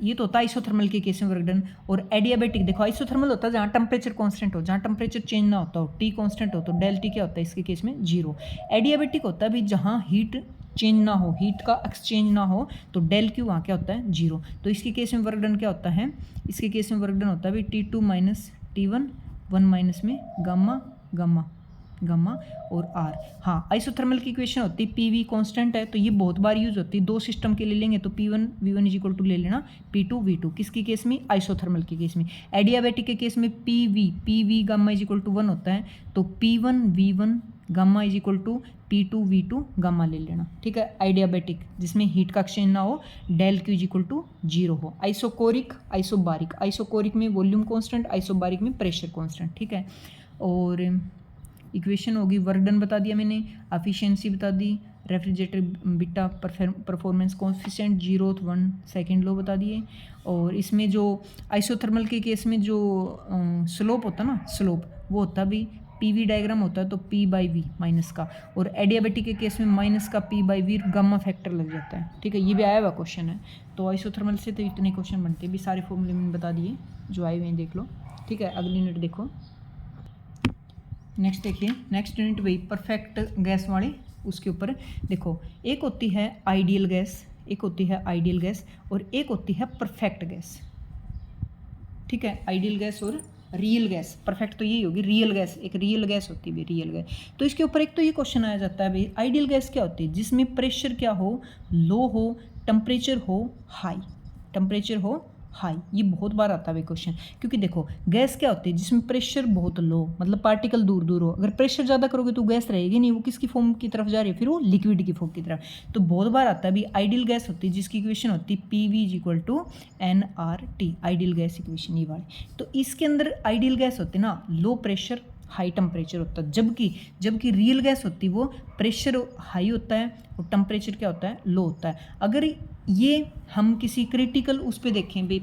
ये तो होता है आइसोथर्मल के केस में वर्क डन। और एडियाबेटिक देखो, आइसोथर्मल होता है जहाँ टेम्परेचर कांस्टेंट हो, जहाँ टेम्परेचर चेंज ना होता हो, T कांस्टेंट हो, तो डेल T क्या होता है इसके केस में 0। एडियाबेटिक होता है भी जहाँ हीट चेंज ना हो, हीट का एक्सचेंज ना हो, तो डेल Q वहाँ क्या होता है 0। तो इसके केस में वर्क डन क्या होता है, इसके केस में वर्क डन होता है भी T2 - T1, 1 में गामा गामा गामा और R। हाँ, आइसोथर्मल की इक्वेशन होती है PV कांस्टेंट है, तो ये बहुत बार यूज होती है, 2 सिस्टम के लिए लेंगे तो P1 V1 is equal to ले लेना P2 V2, किसके केस में, आइसोथर्मल के केस में। एडियाबेटिक के केस में PV gamma is equal to 1 होता है, तो P1 V1 gamma is equal to P2 V2 gamma ले लेना, ठीक है। आइडियाबेटिक जिसमें हीट का एक्सचेंज ना हो, del Q is equal to 0 हो। आइसोकोरिक आइसोबारिक, आइसोकोरिक में वॉल्यूम कांस्टेंट, आइसोबारिक में प्रेशर कांस्टेंट, ठीक है। और इक्वेशन होगी, वर्क डन बता दिया मैंने, एफिशिएंसी बता दी, refrigerator beta performance coefficient 0th 1 second लो बता दिए। और इसमें जो आइसोथर्मल के केस में जो स्लोप होता ना, स्लोप वो होता भी PV डायग्राम होता है तो P/V माइनस का, और एडियाबेटिक के केस में माइनस का P/V गामा फैक्टर लग जाता है, ठीक है। ये भी आया हुआ क्वेश्चन है। तो आइसोथर्मल से तो इतने क्वेश्चन बनते हैं भी, सारे फॉर्मूले मैंने बता दिए जो आए हुए हैं, देख लो, ठीक है। अगली यूनिट देखो, नेक्स्ट देखिए, नेक्स्ट यूनिट वही परफेक्ट गैस वाली, उसके ऊपर देखो, एक होती है आइडियल गैस, एक होती है आइडियल गैस और एक होती है परफेक्ट गैस, ठीक है। आइडियल गैस और रियल गैस, परफेक्ट तो यही होगी, रियल गैस एक रियल गैस होती है भी, रियल गैस। तो इसके ऊपर एक तो ये क्वेश्चन आया जाता है भाई आइडियल गैस क्या होती है, जिसमें प्रेशर क्या हो, लो हो, टेम्परेचर हो हाई, टेम्परेचर हो हाई। ये बहुत बार आता है क्वेश्चन, क्योंकि देखो गैस क्या होती है जिसमें प्रेशर बहुत लो, मतलब पार्टिकल दूर दूर हो। अगर प्रेशर ज़्यादा करोगे तो गैस रहेगी नहीं, वो किसकी फॉर्म की तरफ जा रही है, फिर वो लिक्विड की फॉर्म की तरफ। तो बहुत बार आता है भी आइडियल गैस होती है जिसकी इक्वेशन होती है PV = nRT, ideal gas equation ये वाली। तो इसके अंदर आइडियल गैस होती है ना लो प्रेशर हाई टेम्परेचर होता है, जबकि रियल गैस होती है वो प्रेशर हाई होता है और टेम्परेचर क्या होता है, लो होता है। अगर ये हम किसी क्रिटिकल उस पर देखें भी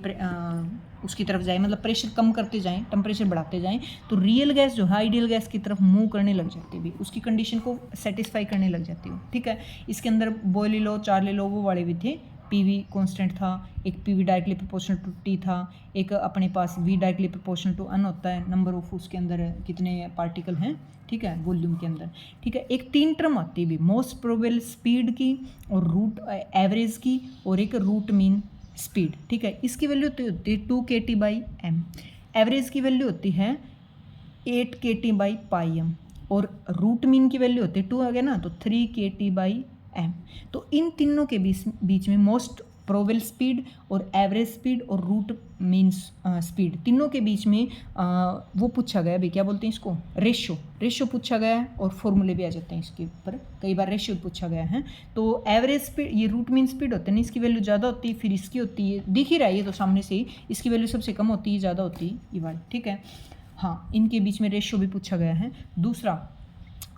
उसकी तरफ जाए, मतलब प्रेशर कम करते जाएं, टेम्परेचर बढ़ाते जाएं, तो रियल गैस जो है आइडियल गैस की तरफ मूव करने लग जाती है भी, उसकी कंडीशन को सेटिस्फाई करने लग जाती है, ठीक है। इसके अंदर बॉयली लॉ, चार्ली लॉ वो वाले भी थे। PV कांस्टेंट था, एक PV directly proportional to T था, एक अपने पास V directly proportional to N होता है, नंबर ऑफ उसके अंदर कितने पार्टिकल हैं, ठीक है, वॉल्यूम के अंदर, ठीक है। एक 3 टर्म आती है भी, मोस्ट प्रोबेबल स्पीड की और रूट एवरेज की और एक रूट मीन स्पीड, ठीक है। इसकी वैल्यू होती है 2 kT/m, एवरेज की वैल्यू होती है 8 kT/m और रूट मीन की वैल्यू होती है 2 आ गया ना, तो 3 kT/m। तो इन तीनों के बीच में मोस्ट प्रोबेबल स्पीड और एवरेज स्पीड और रूट मीन स्पीड, तीनों के बीच में वो पूछा गया भाई, क्या बोलते हैं इसको, रेशियो पूछा गया है और फॉर्मूले भी आ जाते हैं इसके ऊपर, कई बार रेशियो पूछा गया है। तो एवरेज स्पीड, ये रूट मीन स्पीड होते हैं, इसकी वैल्यू ज़्यादा होती है, फिर इसकी होती है, दिख ही रहा है ये तो सामने से ही, इसकी वैल्यू सबसे कम होती है, ज़्यादा होती है ये वाली, ठीक है। हाँ, इनके बीच में रेशियो भी पूछा गया है। दूसरा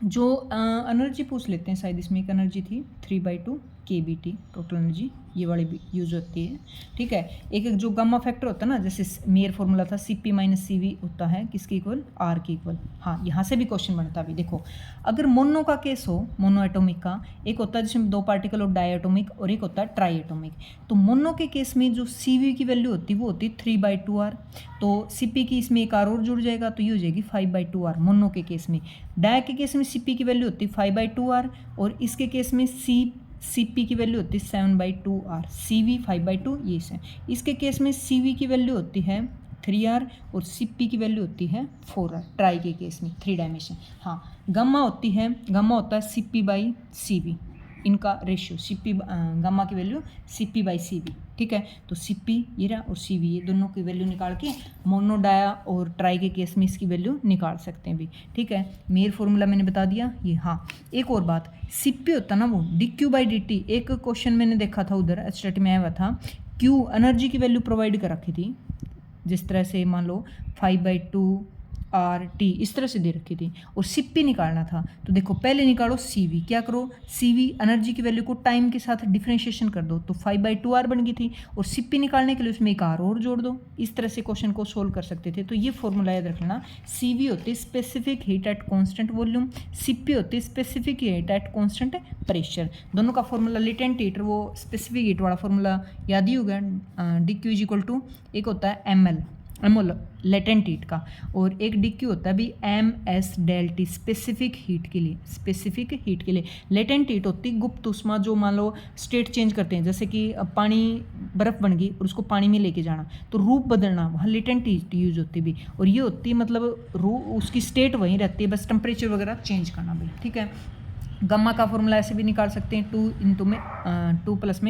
जो एनर्जी पूछ लेते हैं, शायद इसमें एक एनर्जी थी 3/2 kBT टोटल एनर्जी, ये वाली भी यूज होती है, ठीक है। एक जो गामा फैक्टर होता है ना, जैसे मेयर फॉर्मूला था CP - CV होता है किसके इक्वल, R के इक्वल। हाँ, यहाँ से भी क्वेश्चन बनता है। देखो अगर मोनो का केस हो, मोनो एटोमिक का, एक होता है जिसमें 2 पार्टिकल और डाई एटोमिक, और एक होता है ट्राई एटोमिक। तो मोनो के केस में जो CV की वैल्यू होती है वो होती है 3/2R, तो CP की इसमें एक R और जुड़ जाएगा तो ये हो जाएगी 5/2R मोनो के केस में। डाई के केस में CP की वैल्यू होती है 5/2R और इसके केस में CP की वैल्यू होती है 7/2R, CV 5/2 ये है। इसके केस में CV की वैल्यू होती है 3R और CP की वैल्यू होती है 4R, ट्राई के केस में 3 डायमेंशन। हाँ, गामा होता है CP/CV, इनका रेशियो CP गामा की वैल्यू CP/CV, ठीक है। तो CP ये रहा और CV, ये दोनों की वैल्यू निकाल के मोनो डाया और ट्राई के केस में इसकी वैल्यू निकाल सकते हैं भी, ठीक है। मेयर फॉर्मूला मैंने बता दिया ये। हाँ, एक और बात, CP होता ना वो dQ/dt, एक क्वेश्चन मैंने देखा था उधर STAT में आया हुआ था, Q एनर्जी की वैल्यू प्रोवाइड कर रखी थी, जिस तरह से मान लो 5/2RT इस तरह से दे रखी थी, और CP निकालना था। तो देखो पहले निकालो CV, क्या करो, CV एनर्जी की वैल्यू को टाइम के साथ डिफरेंशिएशन कर दो, तो 5/2R बन गई थी, और CP निकालने के लिए उसमें एक R और जोड़ दो। इस तरह से क्वेश्चन को सोल्व कर सकते थे। तो ये फॉर्मूला याद रख लेना, CV होती है specific heat at constant volume, CP होती है specific heat at constant pressure. दोनों का फॉर्मूला लेटेंट हीट, वो स्पेसिफिक हीट वाला फॉर्मूला याद ही होगा, DQ = एक होता है ML लेटेंट हीट का, और एक DQ होता है भी MS∆T स्पेसिफिक हीट के लिए। लेटेंट हीट होती है गुप्त ऊष्मा, जो मान लो स्टेट चेंज करते हैं, जैसे कि पानी बर्फ़ बन गई और उसको पानी में लेके जाना, तो रूप बदलना, वहाँ लेटेंट हीट यूज होती भी, और ये होती है मतलब उसकी स्टेट वहीं रहती है, बस टेम्परेचर वगैरह चेंज करना भी, ठीक है। गामा का फॉर्मूला ऐसे भी निकाल सकते हैं, 2 +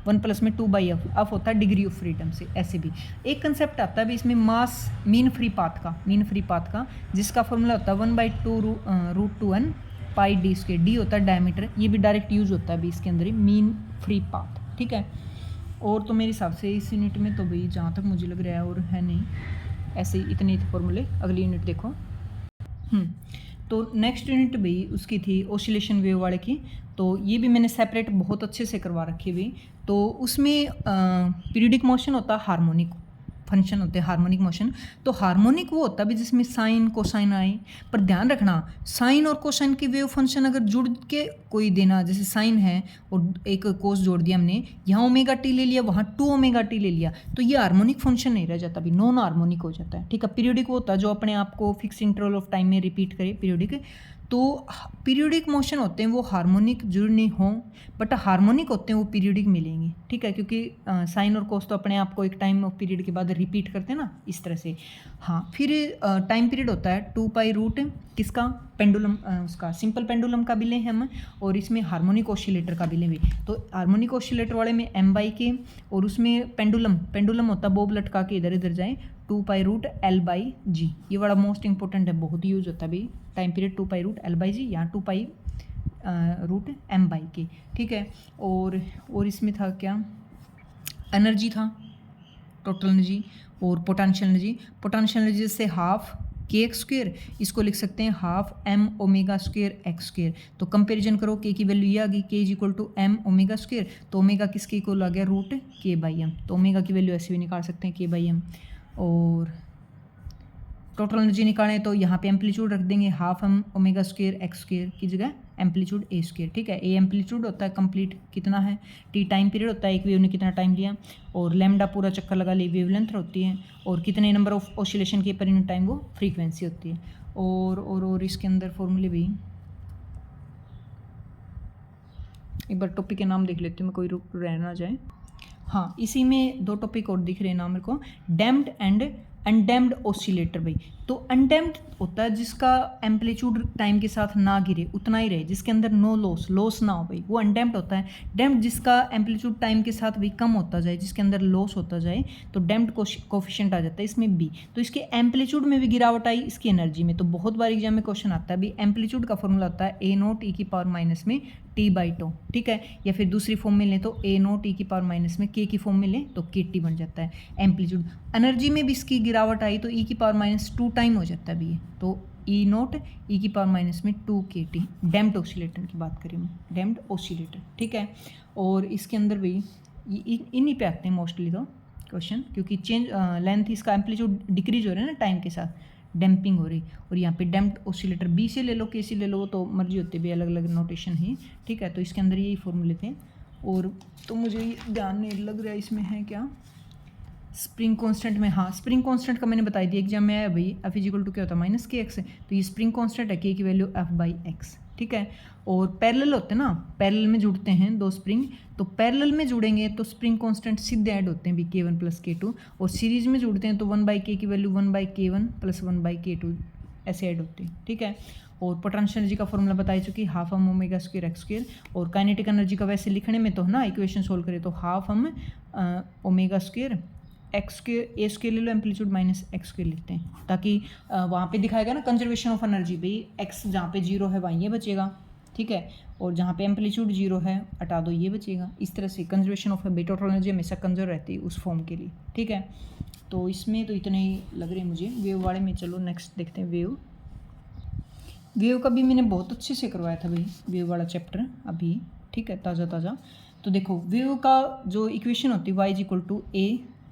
1 + 2/F होता है डिग्री ऑफ फ्रीडम से। ऐसे भी एक कंसेप्ट आता है भी इसमें, मास मीन फ्री पाथ का, जिसका फॉर्मूला होता है 1/2√2n πd², डी होता है डायमीटर, ये भी डायरेक्ट यूज होता है भी इसके अंदर ही, मीन फ्री पाथ, ठीक है। और तो मेरे हिसाब से इस यूनिट में तो भाई जहाँ तक मुझे लग रहा है और है नहीं, ऐसे ही इतने थे फॉर्मूले। अगली यूनिट देखो। तो नेक्स्ट यूनिट भी उसकी थी ऑसिलेशन वेव वाले की, तो ये भी मैंने सेपरेट बहुत अच्छे से करवा रखी हुई। तो उसमें पीरियडिक मोशन होता है, हार्मोनिक फंक्शन होते हैं हार्मोनिक मोशन। तो हार्मोनिक वो होता है भी जिसमें साइन कोसाइन आए, पर ध्यान रखना साइन और कोसाइन के वेव फंक्शन अगर जुड़ के कोई देना, जैसे साइन है और एक कोस जोड़ दिया हमने, यहाँ ओमेगा टी ले लिया, वहाँ 2 ओमेगा टी ले लिया, तो ये हार्मोनिक फंक्शन नहीं रह जाता, भी नॉन हार्मोनिक हो जाता है, ठीक है। पीरियडिक वो होता है जो अपने आप को फिक्स इंटरवल ऑफ टाइम में रिपीट करे, पीरियडिक। तो पीरियोडिक मोशन होते हैं वो हार्मोनिक जरूर नहीं हों, बट हार्मोनिक होते हैं वो पीरियोडिक मिलेंगे, ठीक है, क्योंकि साइन और कोस तो अपने आप को एक टाइम ऑफ पीरियड के बाद रिपीट करते हैं ना, इस तरह से। हाँ, फिर टाइम पीरियड होता है 2π रूट किसका, पेंडुलम, उसका सिंपल पेंडुलम का भी लें हम, और इसमें हार्मोनिक ऑसिलेटर का भी लें भी। तो हार्मोनिक ऑसिलेटर वाले में m/k, और उसमें पेंडुलम होता है बोब लटका के इधर इधर जाए, 2π√L/g। ये बड़ा मोस्ट इंपॉर्टेंट है, बहुत यूज होता है भाई, टाइम पीरियड 2π√L/g, यहाँ 2π√m/k, ठीक है। और इसमें था क्या, एनर्जी था, टोटल एनर्जी और पोटेंशियल एनर्जी से हाफ kx², इसको लिख सकते हैं हाफ m⍵² x²। तो कंपेरिजन करो, k की वैल्यू ये आ गई, k = m⍵², तो ओमेगा किसके इक्वल आ गया, √k/m। तो ओमेगा की वैल्यू ऐसे भी निकाल सकते हैं, k/m। और टोटल एनर्जी निकालें तो यहाँ पे एम्पलीट्यूड रख देंगे, हाफ m⍵² x² की जगह एम्पलीट्यूड a², ठीक है। ए एम्पलीट्यूड होता है कंप्लीट कितना है, टी टाइम पीरियड होता है, एक वेव ने कितना टाइम लिया, और लैम्डा पूरा चक्कर लगा ले वेवलेंथ होती है, और कितने नंबर ऑफ ऑसिलेशन के पर यूनिट टाइम वो फ्रीक्वेंसी होती है। और इसके अंदर फॉर्मूले भी एक बार टॉपिक के नाम देख लेती हूँ मैं, कोई रुक रहना जाए। हाँ, इसी में 2 टॉपिक और दिख रहे हैं नाम मेरे को, डैम्प्ड एंड अनडैम्प्ड ऑसिलेटर भाई। तो अनडैम्प्ड होता है जिसका एम्पलीट्यूड टाइम के साथ ना गिरे, उतना ही रहे, जिसके अंदर नो लॉस ना हो भाई, वो अनडैम्प्ड होता है। डैम्प्ड जिसका एम्पलीट्यूड टाइम के साथ भी कम होता जाए, जिसके अंदर लॉस होता जाए, तो डैम्प्ड कोफिशिएंट आ जाता है इसमें बी। तो इसके एम्पलीट्यूड में भी गिरावट आई, इसकी एनर्जी में। तो बहुत बार एग्जाम में क्वेश्चन आता है भाई, एम्पलीट्यूड का फॉर्मूला होता है a⁻e⁻, t/τ, ठीक है। या फिर दूसरी फॉर्म में लें तो a⁻e⁻, k की फॉर्म में लें तो kt बन जाता है एम्पलीट्यूड। एनर्जी में भी इसकी गिरावट आई तो e⁻² टाइम हो जाता है भी, तो e⁻e⁻²kT। डैम्प्ड ऑसिलेटर की बात करें मैं, डैम्प्ड ऑसिलेटर, ठीक है। और इसके अंदर भी इन्हीं पे आते हैं मोस्टली तो क्वेश्चन, क्योंकि चेंज लेंथ इसका एम्पलीट्यूड डिक्रीज हो रहा है ना टाइम के साथ, डैम्पिंग हो रही। और यहाँ पे डैम्प्ड ऑसिलेटर बी से ले लो, के से ले लो, तो मर्जी होती है, अलग अलग नोटेशन ही, ठीक है। तो इसके अंदर यही फॉर्मूले थे। और तो मुझे ये ध्यान नहीं लग रहा है इसमें है क्या, स्प्रिंग कांस्टेंट में, हाँ स्प्रिंग कांस्टेंट का मैंने बता दिया एग्जाम में आया भाई, F = क्या होता है, -kx है, तो ये स्प्रिंग कांस्टेंट है, k की वैल्यू F/x, ठीक है। और पैरेलल होते हैं ना, पैरेलल में जुड़ते हैं 2 स्प्रिंग, तो पैरेलल में जुड़ेंगे तो स्प्रिंग कांस्टेंट सीधे ऐड होते हैं भी, k1 + k2, और सीरीज में जुड़ते हैं तो 1/k की वैल्यू 1/k1 + 1/k2 ऐसे ऐड होते हैं, ठीक है। और पोटेंशियल एनर्जी का फॉर्मूला बता चुकी, हाफ m⍵² x²। और काइनेटिक एनर्जी का वैसे लिखने में तो ना, इक्वेशन सोल्व करें तो हाफ m ⍵² x² ले लो, एम्पलीट्यूड -x² लिखते हैं, ताकि वहाँ पे दिखाएगा ना कंजर्वेशन ऑफ एनर्जी भाई, x जहाँ पे 0 है वहाँ ये बचेगा, ठीक है, और जहाँ पे एम्पलीट्यूड 0 है हटा दो ये बचेगा। इस तरह से कंजर्वेशन ऑफ भाई, टोटल एनर्जी हमेशा कंजर्व रहती है उस फॉर्म के लिए, ठीक है। तो इसमें तो इतने ही लग रहे हैं मुझे। वेव वाले में चलो नेक्स्ट देखते हैं। वेव का भी मैंने बहुत अच्छे से करवाया था भाई, वेव वाला चैप्टर अभी, ठीक है, ताज़ा। तो देखो वेव का जो इक्वेशन होती है y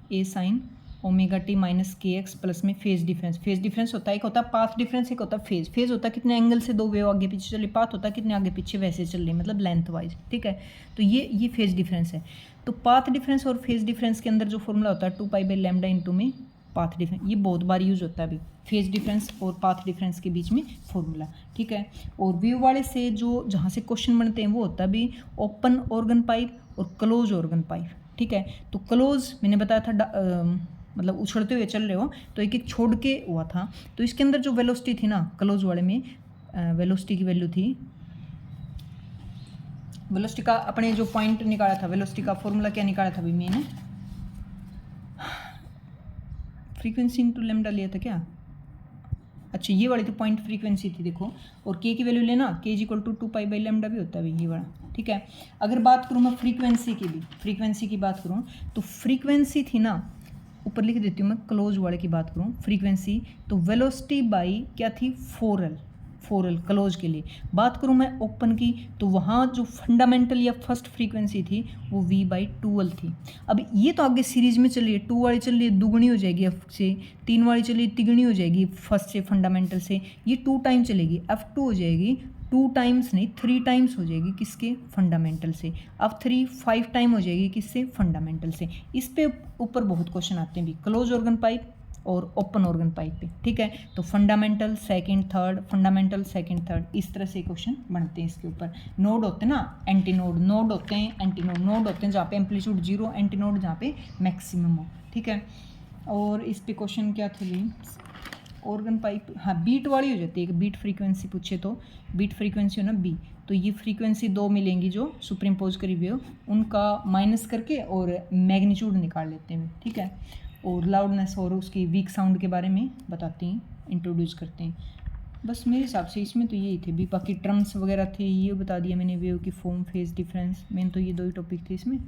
= a sin ω_t - kx plus में फेज डिफरेंस होता है, एक होता है पाथ डिफरेंस, एक होता है फेज होता है कितने एंगल से 2 वेव आगे पीछे चले, पाथ होता है कितने आगे पीछे वैसे चल रही, मतलब लेंथ वाइज, ठीक है। तो ये फेज डिफरेंस है। तो पाथ डिफरेंस और फेज डिफरेंस के अंदर जो फॉर्मूला होता है 2π/λ इंटू में पाथ डिफरेंस, ये बहुत बार यूज होता है अभी, फेज डिफरेंस और पाथ डिफरेंस के बीच में फॉर्मूला, ठीक है। और वेव वाले से जो जहाँ से क्वेश्चन बनते हैं वो होता है भी ओपन ऑर्गन पाइप और क्लोज ऑर्गन पाइप, ठीक है। तो क्लोज मैंने बताया था मतलब उछड़ते हुए चल रहे हो तो एक छोड़ के हुआ था, तो इसके अंदर जो वेलोसिटी थी ना क्लोज वाले में, वेलोसिटी की वैल्यू थी, वेलोसिटी का अपने जो पॉइंट निकाला था, वेलोसिटी का फॉर्मूला क्या निकाला था भाई मैंने, फ्रीक्वेंसी इंटू लैम्डा लिया था क्या, अच्छा ये वाली तो पॉइंट फ्रीक्वेंसी थी देखो। और k की वैल्यू लेना, k = 2π/λ भी होता है भाई ये वाला, ठीक है। अगर बात करूँ मैं फ्रीक्वेंसी की बात करूँ तो फ्रीक्वेंसी थी ना, ऊपर लिख देती हूँ मैं, क्लोज वाले की बात करूँ फ्रीक्वेंसी, तो वेलोसिटी बाई क्या थी 4L क्लोज के लिए। बात करूँ मैं ओपन की तो वहाँ जो फंडामेंटल या फर्स्ट फ्रीक्वेंसी थी वो V/2L थी। अब ये तो आगे सीरीज में चलिए, 2 वाली चल रही है दुगुनी हो जाएगी F से, 3 वाली चलिए तिगुनी हो जाएगी फर्स्ट से फंडामेंटल से, ये 2 टाइम चलेगी, F2 हो जाएगी 2 टाइम्स नहीं 3 टाइम्स हो जाएगी किसके, फंडामेंटल से। अब 5 टाइम हो जाएगी किससे, फंडामेंटल से। इस पे ऊपर बहुत क्वेश्चन आते हैं भी, क्लोज ऑर्गन पाइप और ओपन ऑर्गन पाइप पे, ठीक है। तो fundamental second third, fundamental second third, इस तरह से क्वेश्चन बनते हैं इसके ऊपर। नोड होते हैं ना, एंटी नोड, नोड होते हैं एंटी नोड, नोड होते हैं जहाँ पे एम्पलीट्यूड 0, एंटी नोड जहाँ पे मैक्सिमम हो, ठीक है। और इस पे क्वेश्चन क्या थे, ऑर्गन पाइप, हाँ बीट वाली हो जाती है, एक बीट फ्रीक्वेंसी पूछे तो बीट फ्रीक्वेंसी हो ना बी, तो ये फ्रीक्वेंसी दो मिलेंगी जो सुप्रीम पोज करी हुई हो, उनका माइनस करके और मैग्नीट्यूड निकाल लेते हैं, ठीक है। और लाउडनेस और उसकी वीक साउंड के बारे में बताते हैं, इंट्रोड्यूस करते हैं। बस मेरे हिसाब से इसमें तो यही थे भी, बाकी टर्म्स वगैरह थे ये बता दिया मैंने, वेव की फॉर्म फेज डिफरेंस, मेन तो ये दो ही टॉपिक थे इसमें,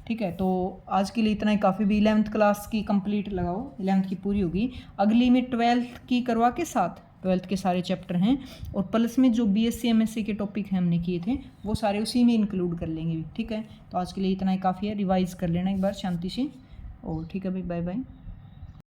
ठीक है। तो आज के लिए इतना ही काफ़ी भी, 11th क्लास की कंप्लीट लगाओ, 11th की पूरी होगी। अगली में 12th की करवा के साथ 12th के सारे चैप्टर हैं, और प्लस में जो BSc MSc के टॉपिक हैं हमने किए थे वो सारे उसी में इंक्लूड कर लेंगे, ठीक है। तो आज के लिए इतना ही काफ़ी है, रिवाइज कर लेना एक बार शांति से, और ठीक है भाई, बाय बाय।